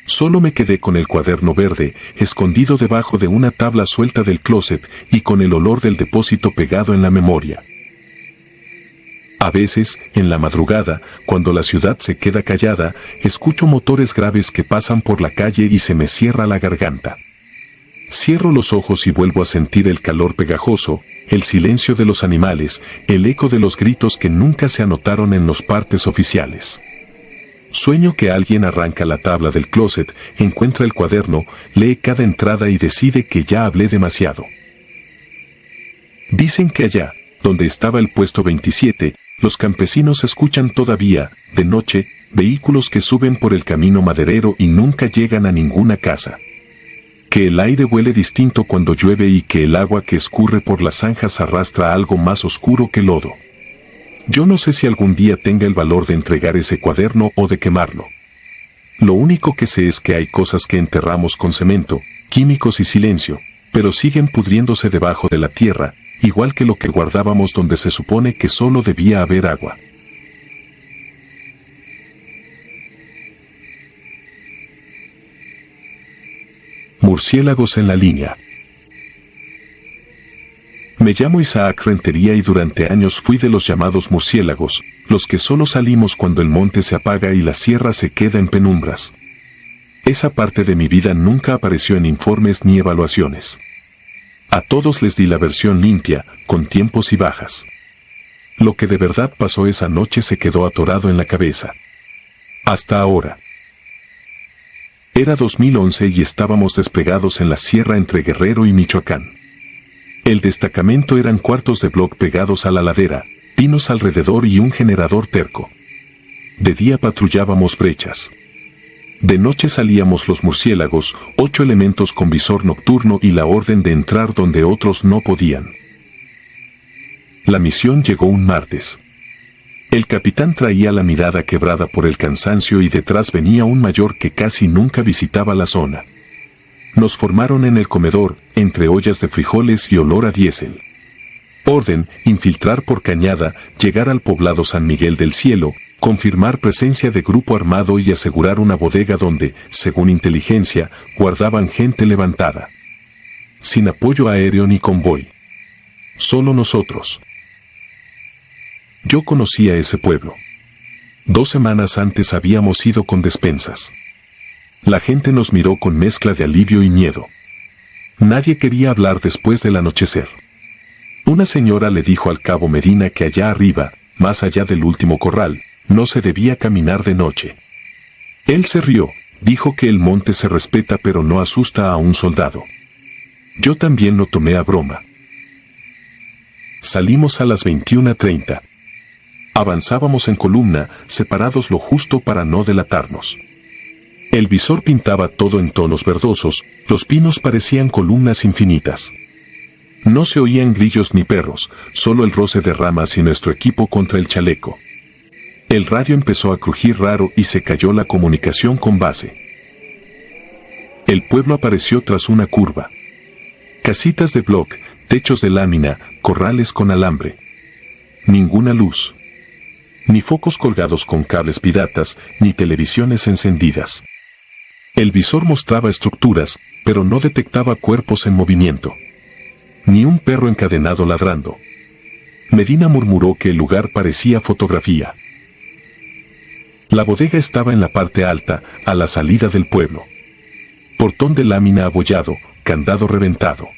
Speaker 1: Solo me quedé con el cuaderno verde, escondido debajo de una tabla suelta del closet y con el olor del depósito pegado en la memoria. A veces, en la madrugada, cuando la ciudad se queda callada, escucho motores graves que pasan por la calle y se me cierra la garganta. Cierro los ojos y vuelvo a sentir el calor pegajoso, el silencio de los animales, el eco de los gritos que nunca se anotaron en los partes oficiales. Sueño que alguien arranca la tabla del closet, encuentra el cuaderno, lee cada entrada y decide que ya hablé demasiado. Dicen que allá, donde estaba el puesto 27, los campesinos escuchan todavía, de noche, vehículos que suben por el camino maderero y nunca llegan a ninguna casa. Que el aire huele distinto cuando llueve y que el agua que escurre por las zanjas arrastra algo más oscuro que lodo. Yo no sé si algún día tenga el valor de entregar ese cuaderno o de quemarlo. Lo único que sé es que hay cosas que enterramos con cemento, químicos y silencio, pero siguen pudriéndose debajo de la tierra, igual que lo que guardábamos donde se supone que solo debía haber agua. Murciélagos en la línea. Me llamo Isaac Rentería y durante años fui de los llamados murciélagos, los que solo salimos cuando el monte se apaga y la sierra se queda en penumbras. Esa parte de mi vida nunca apareció en informes ni evaluaciones. A todos les di la versión limpia, con tiempos y bajas. Lo que de verdad pasó esa noche se quedó atorado en la cabeza. Hasta ahora. Era 2011 y estábamos desplegados en la sierra entre Guerrero y Michoacán. El destacamento eran cuartos de bloc pegados a la ladera, pinos alrededor y un generador terco. De día patrullábamos brechas. De noche salíamos los murciélagos, 8 elementos con visor nocturno y la orden de entrar donde otros no podían. La misión llegó un martes. El capitán traía la mirada quebrada por el cansancio y detrás venía un mayor que casi nunca visitaba la zona. Nos formaron en el comedor, entre ollas de frijoles y olor a diésel. Orden, infiltrar por Cañada, llegar al poblado San Miguel del Cielo, confirmar presencia de grupo armado y asegurar una bodega donde, según inteligencia, guardaban gente levantada. Sin apoyo aéreo ni convoy. Solo nosotros. Yo conocía ese pueblo. 2 semanas antes habíamos ido con despensas. La gente nos miró con mezcla de alivio y miedo. Nadie quería hablar después del anochecer. Una señora le dijo al cabo Medina que allá arriba, más allá del último corral, no se debía caminar de noche. Él se rió, dijo que el monte se respeta pero no asusta a un soldado. Yo también lo tomé a broma. Salimos a las 21:30. Avanzábamos en columna, separados lo justo para no delatarnos. El visor pintaba todo en tonos verdosos, los pinos parecían columnas infinitas. No se oían grillos ni perros, solo el roce de ramas y nuestro equipo contra el chaleco. El radio empezó a crujir raro y se cayó la comunicación con base. El pueblo apareció tras una curva. Casitas de bloc, techos de lámina, corrales con alambre. Ninguna luz. Ni focos colgados con cables piratas, ni televisiones encendidas. El visor mostraba estructuras, pero no detectaba cuerpos en movimiento. Ni un perro encadenado ladrando. Medina murmuró que el lugar parecía fotografía. La bodega estaba en la parte alta, a la salida del pueblo. Portón de lámina abollado, candado reventado.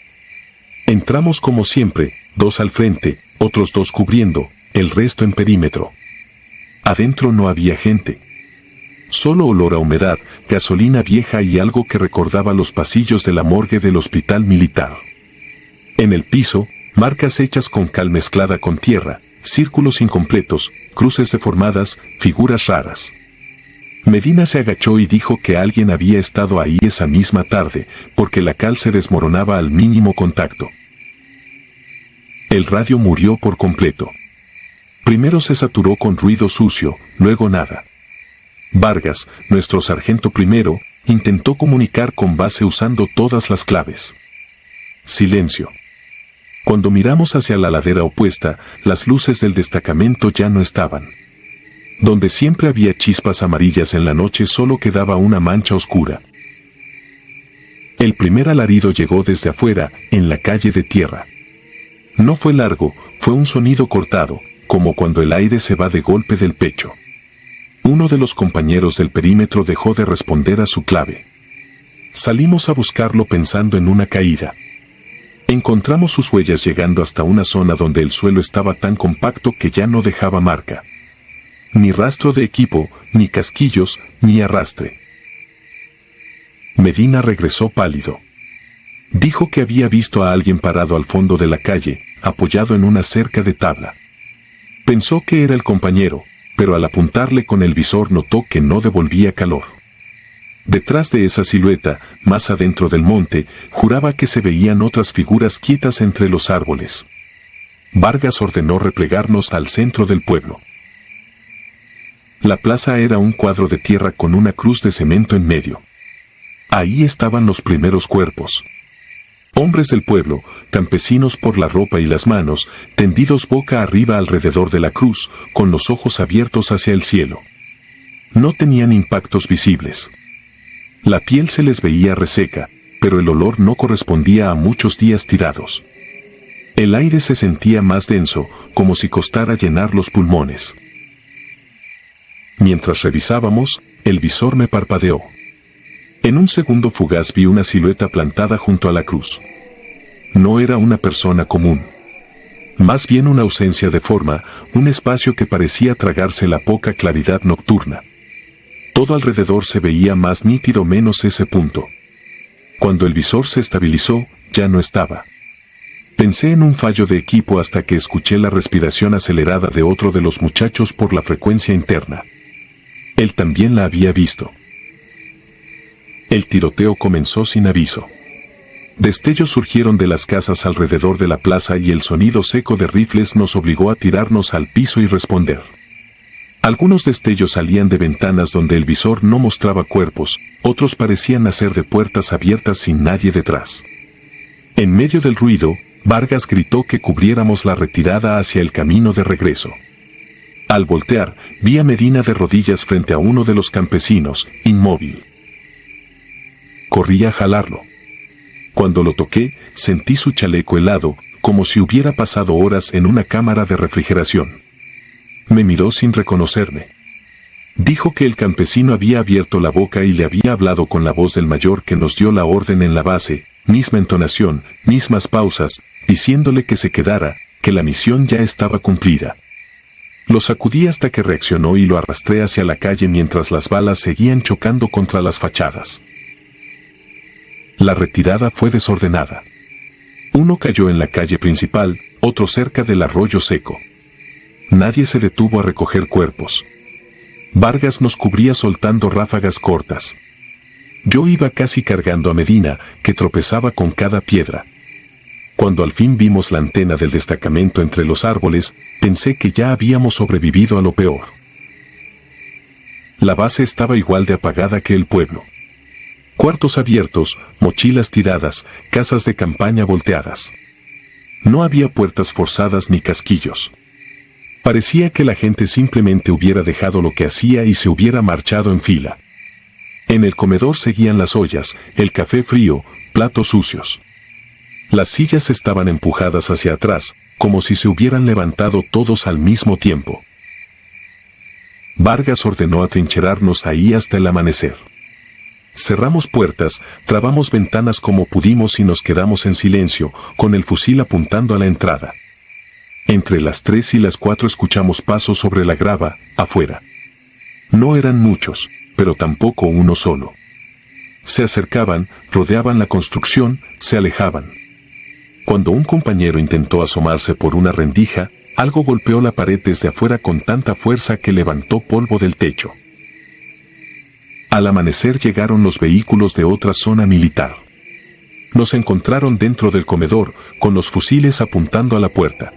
Speaker 1: Entramos como siempre, 2 al frente, otros 2 cubriendo, el resto en perímetro. Adentro no había gente. Solo olor a humedad, gasolina vieja y algo que recordaba los pasillos de la morgue del hospital militar. En el piso, marcas hechas con cal mezclada con tierra, círculos incompletos, cruces deformadas, figuras raras. Medina se agachó y dijo que alguien había estado ahí esa misma tarde, porque la cal se desmoronaba al mínimo contacto. El radio murió por completo. Primero se saturó con ruido sucio, luego nada. Vargas, nuestro sargento primero, intentó comunicar con base usando todas las claves. Silencio. Cuando miramos hacia la ladera opuesta, las luces del destacamento ya no estaban. Donde siempre había chispas amarillas en la noche solo quedaba una mancha oscura. El primer alarido llegó desde afuera, en la calle de tierra. No fue largo, fue un sonido cortado, como cuando el aire se va de golpe del pecho. Uno de los compañeros del perímetro dejó de responder a su clave. Salimos a buscarlo pensando en una caída. Encontramos sus huellas llegando hasta una zona donde el suelo estaba tan compacto que ya no dejaba marca. Ni rastro de equipo, ni casquillos, ni arrastre. Medina regresó pálido. Dijo que había visto a alguien parado al fondo de la calle, apoyado en una cerca de tabla. Pensó que era el compañero, pero al apuntarle con el visor notó que no devolvía calor. Detrás de esa silueta, más adentro del monte, juraba que se veían otras figuras quietas entre los árboles. Vargas ordenó replegarnos al centro del pueblo. La plaza era un cuadro de tierra con una cruz de cemento en medio. Ahí estaban los primeros cuerpos. Hombres del pueblo, campesinos por la ropa y las manos, tendidos boca arriba alrededor de la cruz, con los ojos abiertos hacia el cielo. No tenían impactos visibles. La piel se les veía reseca, pero el olor no correspondía a muchos días tirados. El aire se sentía más denso, como si costara llenar los pulmones. Mientras revisábamos, el visor me parpadeó. En un segundo fugaz vi una silueta plantada junto a la cruz. No era una persona común. Más bien una ausencia de forma, un espacio que parecía tragarse la poca claridad nocturna. Todo alrededor se veía más nítido menos ese punto. Cuando el visor se estabilizó, ya no estaba. Pensé en un fallo de equipo hasta que escuché la respiración acelerada de otro de los muchachos por la frecuencia interna. Él también la había visto. El tiroteo comenzó sin aviso. Destellos surgieron de las casas alrededor de la plaza y el sonido seco de rifles nos obligó a tirarnos al piso y responder. Algunos destellos salían de ventanas donde el visor no mostraba cuerpos, otros parecían nacer de puertas abiertas sin nadie detrás. En medio del ruido, Vargas gritó que cubriéramos la retirada hacia el camino de regreso. Al voltear, vi a Medina de rodillas frente a uno de los campesinos, inmóvil. Corrí a jalarlo. Cuando lo toqué, sentí su chaleco helado, como si hubiera pasado horas en una cámara de refrigeración. Me miró sin reconocerme. Dijo que el campesino había abierto la boca y le había hablado con la voz del mayor que nos dio la orden en la base, misma entonación, mismas pausas, diciéndole que se quedara, que la misión ya estaba cumplida. Lo sacudí hasta que reaccionó y lo arrastré hacia la calle mientras las balas seguían chocando contra las fachadas. La retirada fue desordenada. Uno cayó en la calle principal, otro cerca del arroyo seco. Nadie se detuvo a recoger cuerpos. Vargas nos cubría soltando ráfagas cortas. Yo iba casi cargando a Medina, que tropezaba con cada piedra. Cuando al fin vimos la antena del destacamento entre los árboles, pensé que ya habíamos sobrevivido a lo peor. La base estaba igual de apagada que el pueblo. Cuartos abiertos, mochilas tiradas, casas de campaña volteadas. No había puertas forzadas ni casquillos. Parecía que la gente simplemente hubiera dejado lo que hacía y se hubiera marchado en fila. En el comedor seguían las ollas, el café frío, platos sucios. Las sillas estaban empujadas hacia atrás, como si se hubieran levantado todos al mismo tiempo. Vargas ordenó atrincherarnos ahí hasta el amanecer. Cerramos puertas, trabamos ventanas como pudimos y nos quedamos en silencio, con el fusil apuntando a la entrada. Entre las 3 y las 4 escuchamos pasos sobre la grava, afuera. No eran muchos, pero tampoco uno solo. Se acercaban, rodeaban la construcción, se alejaban. Cuando un compañero intentó asomarse por una rendija, algo golpeó la pared desde afuera con tanta fuerza que levantó polvo del techo. Al amanecer llegaron los vehículos de otra zona militar. Nos encontraron dentro del comedor, con los fusiles apuntando a la puerta.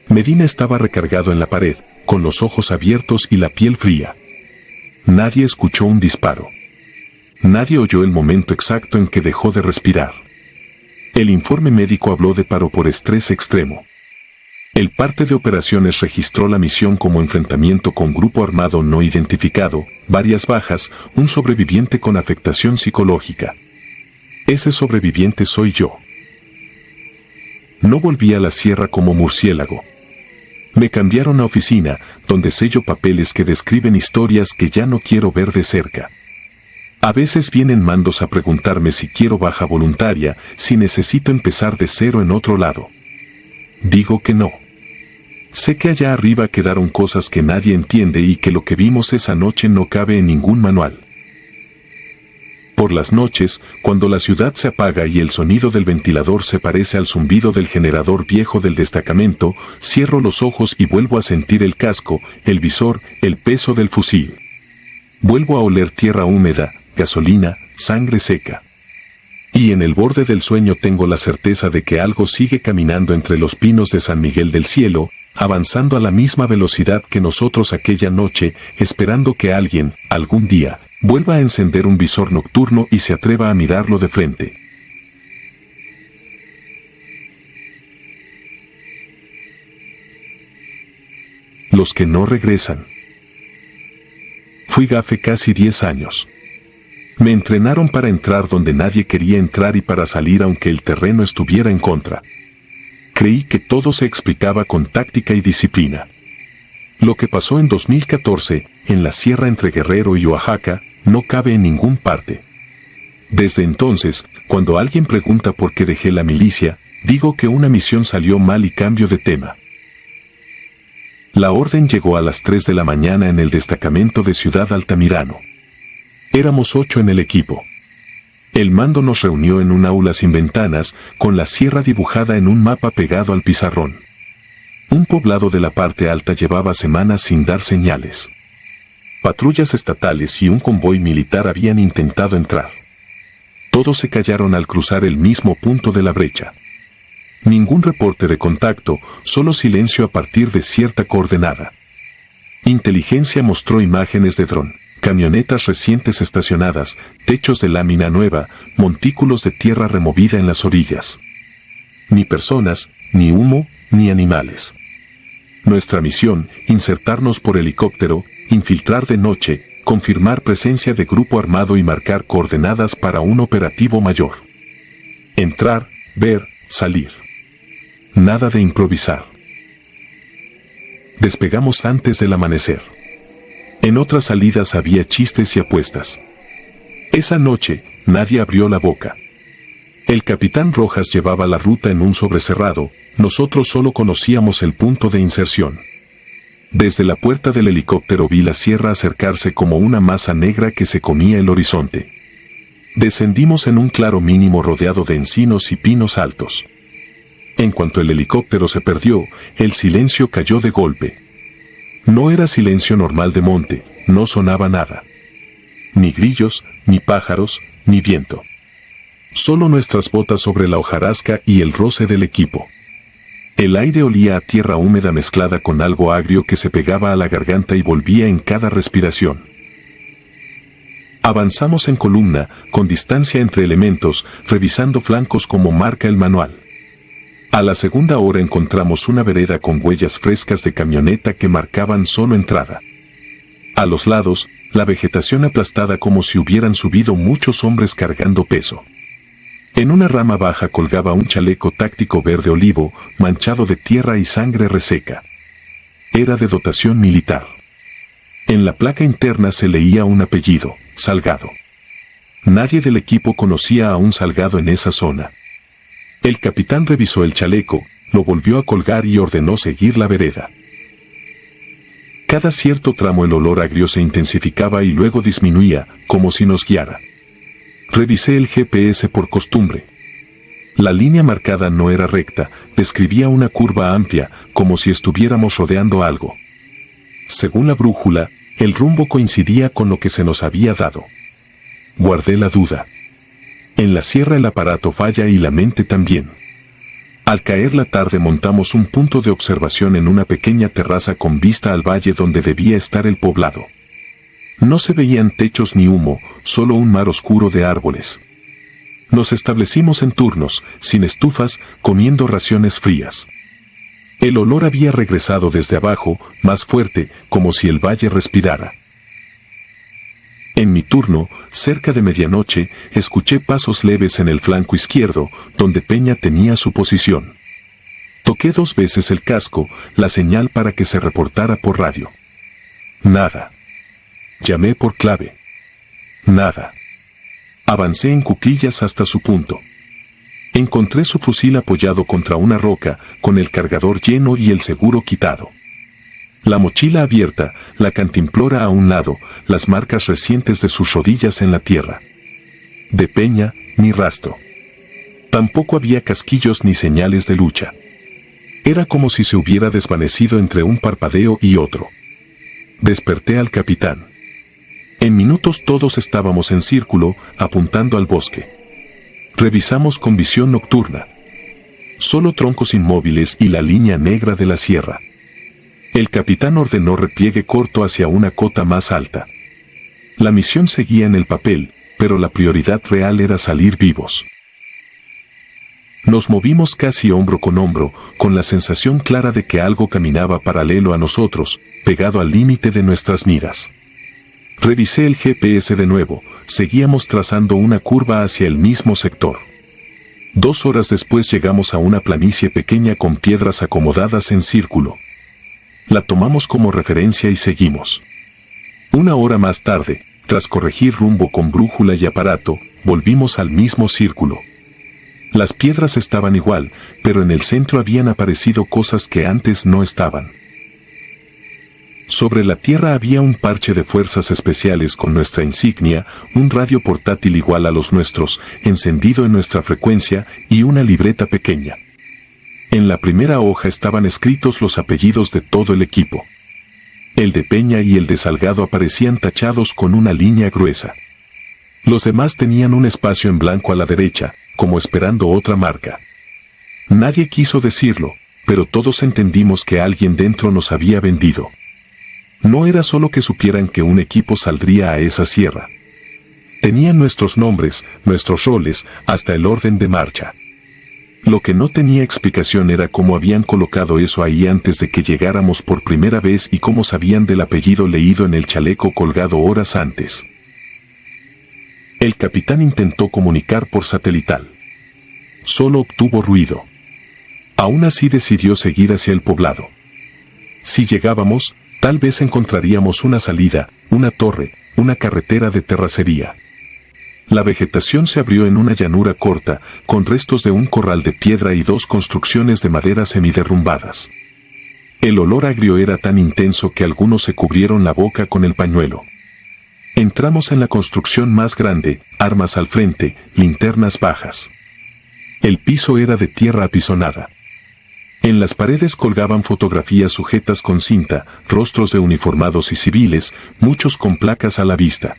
Speaker 1: Medina estaba recargado en la pared, con los ojos abiertos y la piel fría. Nadie escuchó un disparo. Nadie oyó el momento exacto en que dejó de respirar. El informe médico habló de paro por estrés extremo. El parte de operaciones registró la misión como enfrentamiento con grupo armado no identificado, varias bajas, un sobreviviente con afectación psicológica. Ese sobreviviente soy yo. No volví a la sierra como murciélago. Me cambiaron a oficina, donde sello papeles que describen historias que ya no quiero ver de cerca. A veces vienen mandos a preguntarme si quiero baja voluntaria, si necesito empezar de cero en otro lado. Digo que no. Sé que allá arriba quedaron cosas que nadie entiende y que lo que vimos esa noche no cabe en ningún manual. Por las noches, cuando la ciudad se apaga y el sonido del ventilador se parece al zumbido del generador viejo del destacamento, cierro los ojos y vuelvo a sentir el casco, el visor, el peso del fusil. Vuelvo a oler tierra húmeda, gasolina, sangre seca. Y en el borde del sueño tengo la certeza de que algo sigue caminando entre los pinos de San Miguel del Cielo, avanzando a la misma velocidad que nosotros aquella noche, esperando que alguien, algún día, vuelva a encender un visor nocturno y se atreva a mirarlo de frente. Los que no regresan. Fui gafe casi 10 años. Me entrenaron para entrar donde nadie quería entrar y para salir aunque el terreno estuviera en contra. Creí que todo se explicaba con táctica y disciplina. Lo que pasó en 2014, en la sierra entre Guerrero y Oaxaca, no cabe en ningún parte. Desde entonces, cuando alguien pregunta por qué dejé la milicia, digo que una misión salió mal y cambio de tema. La orden llegó a las 3 de la mañana en el destacamento de Ciudad Altamirano. Éramos 8 en el equipo. El mando nos reunió en un aula sin ventanas, con la sierra dibujada en un mapa pegado al pizarrón. Un poblado de la parte alta llevaba semanas sin dar señales. Patrullas estatales y un convoy militar habían intentado entrar. Todos se callaron al cruzar el mismo punto de la brecha. Ningún reporte de contacto, solo silencio a partir de cierta coordenada. Inteligencia mostró imágenes de dron, camionetas recientes estacionadas, techos de lámina nueva, montículos de tierra removida en las orillas. Ni personas, ni humo, ni animales. Nuestra misión, insertarnos por helicóptero, infiltrar de noche, confirmar presencia de grupo armado y marcar coordenadas para un operativo mayor. Entrar, ver, salir. Nada de improvisar. Despegamos antes del amanecer. En otras salidas había chistes y apuestas. Esa noche, nadie abrió la boca. El capitán Rojas llevaba la ruta en un sobrecerrado, nosotros solo conocíamos el punto de inserción. Desde la puerta del helicóptero vi la sierra acercarse como una masa negra que se comía el horizonte. Descendimos en un claro mínimo rodeado de encinos y pinos altos. En cuanto el helicóptero se perdió, el silencio cayó de golpe. No era silencio normal de monte, no sonaba nada. Ni grillos, ni pájaros, ni viento. Solo nuestras botas sobre la hojarasca y el roce del equipo. El aire olía a tierra húmeda mezclada con algo agrio que se pegaba a la garganta y volvía en cada respiración. Avanzamos en columna, con distancia entre elementos, revisando flancos como marca el manual. A la segunda hora encontramos una vereda con huellas frescas de camioneta que marcaban solo entrada. A los lados, la vegetación aplastada como si hubieran subido muchos hombres cargando peso. En una rama baja colgaba un chaleco táctico verde olivo, manchado de tierra y sangre reseca. Era de dotación militar. En la placa interna se leía un apellido, Salgado. Nadie del equipo conocía a un Salgado en esa zona. El capitán revisó el chaleco, lo volvió a colgar y ordenó seguir la vereda. Cada cierto tramo el olor agrio se intensificaba y luego disminuía, como si nos guiara. Revisé el GPS por costumbre. La línea marcada no era recta, describía una curva amplia, como si estuviéramos rodeando algo. Según la brújula, el rumbo coincidía con lo que se nos había dado. Guardé la duda. En la sierra el aparato falla y la mente también. Al caer la tarde montamos un punto de observación en una pequeña terraza con vista al valle donde debía estar el poblado. No se veían techos ni humo, solo un mar oscuro de árboles. Nos establecimos en turnos, sin estufas, comiendo raciones frías. El olor había regresado desde abajo, más fuerte, como si el valle respirara. En mi turno, cerca de medianoche, escuché pasos leves en el flanco izquierdo, donde Peña tenía su posición. Toqué 2 veces el casco, la señal para que se reportara por radio. Nada. Llamé por clave. Nada. Avancé en cuclillas hasta su punto. Encontré su fusil apoyado contra una roca, con el cargador lleno y el seguro quitado. La mochila abierta, la cantimplora a un lado, las marcas recientes de sus rodillas en la tierra. De Peña, ni rastro. Tampoco había casquillos ni señales de lucha. Era como si se hubiera desvanecido entre un parpadeo y otro. Desperté al capitán. En minutos todos estábamos en círculo, apuntando al bosque. Revisamos con visión nocturna. Solo troncos inmóviles y la línea negra de la sierra. El capitán ordenó repliegue corto hacia una cota más alta. La misión seguía en el papel, pero la prioridad real era salir vivos. Nos movimos casi hombro con hombro, con la sensación clara de que algo caminaba paralelo a nosotros, pegado al límite de nuestras miras. Revisé el GPS de nuevo, seguíamos trazando una curva hacia el mismo sector. 2 horas después llegamos a una planicie pequeña con piedras acomodadas en círculo. La tomamos como referencia y seguimos. 1 hora más tarde, tras corregir rumbo con brújula y aparato, volvimos al mismo círculo. Las piedras estaban igual, pero en el centro habían aparecido cosas que antes no estaban. Sobre la tierra había un parche de fuerzas especiales con nuestra insignia, un radio portátil igual a los nuestros, encendido en nuestra frecuencia, y una libreta pequeña. En la primera hoja estaban escritos los apellidos de todo el equipo. El de Peña y el de Salgado aparecían tachados con una línea gruesa. Los demás tenían un espacio en blanco a la derecha, como esperando otra marca. Nadie quiso decirlo, pero todos entendimos que alguien dentro nos había vendido. No era solo que supieran que un equipo saldría a esa sierra. Tenían nuestros nombres, nuestros roles, hasta el orden de marcha. Lo que no tenía explicación era cómo habían colocado eso ahí antes de que llegáramos por primera vez y cómo sabían del apellido leído en el chaleco colgado horas antes. El capitán intentó comunicar por satelital. Solo obtuvo ruido. Aún así decidió seguir hacia el poblado. Si llegábamos, tal vez encontraríamos una salida, una torre, una carretera de terracería. La vegetación se abrió en una llanura corta, con restos de un corral de piedra y 2 construcciones de madera semiderrumbadas. El olor agrio era tan intenso que algunos se cubrieron la boca con el pañuelo. Entramos en la construcción más grande, armas al frente, linternas bajas. El piso era de tierra apisonada. En las paredes colgaban fotografías sujetas con cinta, rostros de uniformados y civiles, muchos con placas a la vista.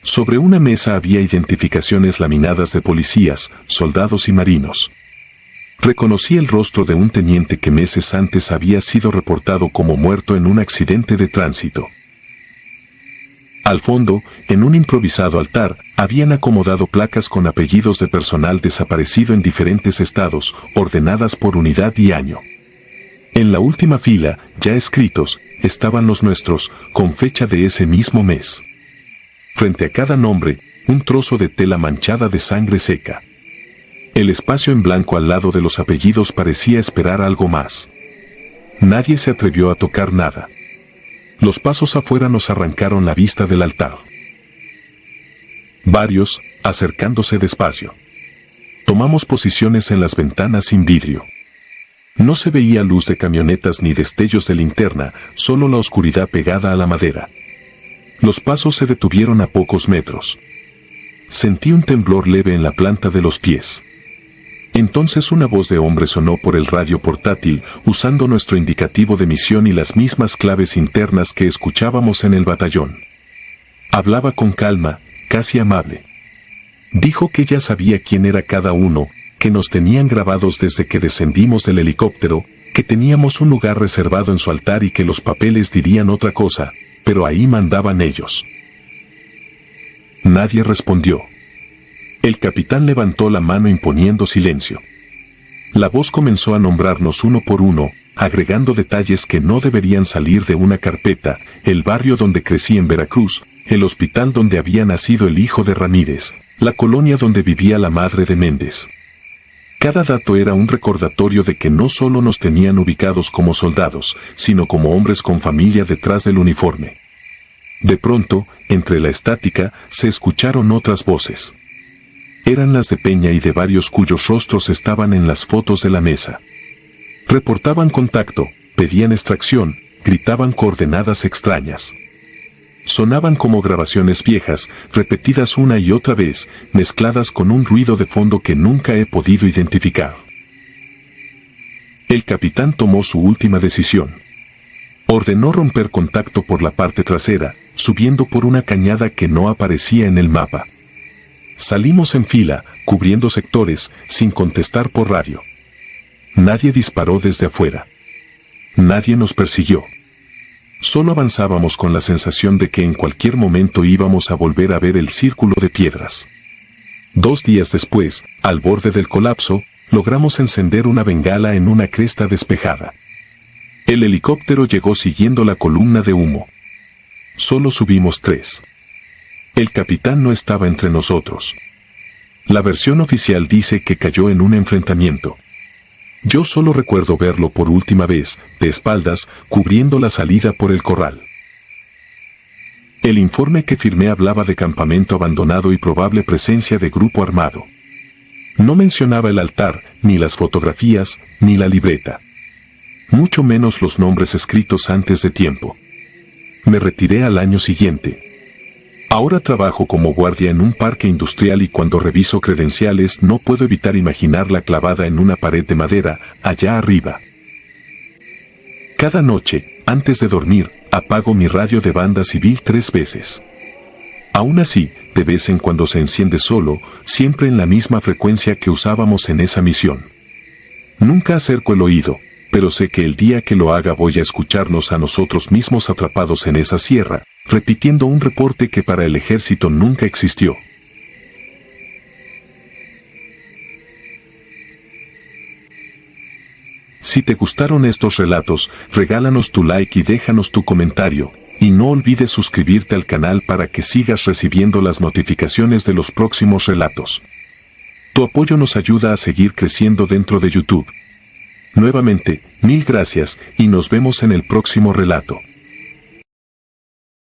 Speaker 1: Sobre una mesa había identificaciones laminadas de policías, soldados y marinos. Reconocí el rostro de un teniente que meses antes había sido reportado como muerto en un accidente de tránsito. Al fondo, en un improvisado altar, habían acomodado placas con apellidos de personal desaparecido en diferentes estados, ordenadas por unidad y año. En la última fila, ya escritos, estaban los nuestros, con fecha de ese mismo mes. Frente a cada nombre, un trozo de tela manchada de sangre seca. El espacio en blanco al lado de los apellidos parecía esperar algo más. Nadie se atrevió a tocar nada. Los pasos afuera nos arrancaron la vista del altar. Varios, acercándose despacio. Tomamos posiciones en las ventanas sin vidrio. No se veía luz de camionetas ni destellos de linterna, solo la oscuridad pegada a la madera. Los pasos se detuvieron a pocos metros. Sentí un temblor leve en la planta de los pies. Entonces una voz de hombre sonó por el radio portátil, usando nuestro indicativo de misión y las mismas claves internas que escuchábamos en el batallón. Hablaba con calma, casi amable. Dijo que ya sabía quién era cada uno, que nos tenían grabados desde que descendimos del helicóptero, que teníamos un lugar reservado en su altar y que los papeles dirían otra cosa, pero ahí mandaban ellos. Nadie respondió. El capitán levantó la mano imponiendo silencio. La voz comenzó a nombrarnos uno por uno, agregando detalles que no deberían salir de una carpeta: el barrio donde crecí en Veracruz, el hospital donde había nacido el hijo de Ramírez, la colonia donde vivía la madre de Méndez. Cada dato era un recordatorio de que no solo nos tenían ubicados como soldados, sino como hombres con familia detrás del uniforme. De pronto, entre la estática, se escucharon otras voces. Eran las de Peña y de varios cuyos rostros estaban en las fotos de la mesa. Reportaban contacto, pedían extracción, gritaban coordenadas extrañas. Sonaban como grabaciones viejas, repetidas una y otra vez, mezcladas con un ruido de fondo que nunca he podido identificar. El capitán tomó su última decisión. Ordenó romper contacto por la parte trasera, subiendo por una cañada que no aparecía en el mapa. Salimos en fila, cubriendo sectores, sin contestar por radio. Nadie disparó desde afuera. Nadie nos persiguió. Solo avanzábamos con la sensación de que en cualquier momento íbamos a volver a ver el círculo de piedras. 2 días después, al borde del colapso, logramos encender una bengala en una cresta despejada. El helicóptero llegó siguiendo la columna de humo. Solo subimos 3. El capitán no estaba entre nosotros. La versión oficial dice que cayó en un enfrentamiento. Yo solo recuerdo verlo por última vez, de espaldas, cubriendo la salida por el corral. El informe que firmé hablaba de campamento abandonado y probable presencia de grupo armado. No mencionaba el altar, ni las fotografías, ni la libreta. Mucho menos los nombres escritos antes de tiempo. Me retiré al año siguiente. Ahora trabajo como guardia en un parque industrial y cuando reviso credenciales no puedo evitar imaginarla clavada en una pared de madera, allá arriba. Cada noche, antes de dormir, apago mi radio de banda civil 3 veces. Aún así, de vez en cuando se enciende solo, siempre en la misma frecuencia que usábamos en esa misión. Nunca acerco el oído, pero sé que el día que lo haga voy a escucharnos a nosotros mismos atrapados en esa sierra, repitiendo un reporte que para el ejército nunca existió. Si te gustaron estos relatos, regálanos tu like y déjanos tu comentario, y no olvides suscribirte al canal para que sigas recibiendo las notificaciones de los próximos relatos. Tu apoyo nos ayuda a seguir creciendo dentro de YouTube. Nuevamente, 1000 gracias y nos vemos en el próximo relato.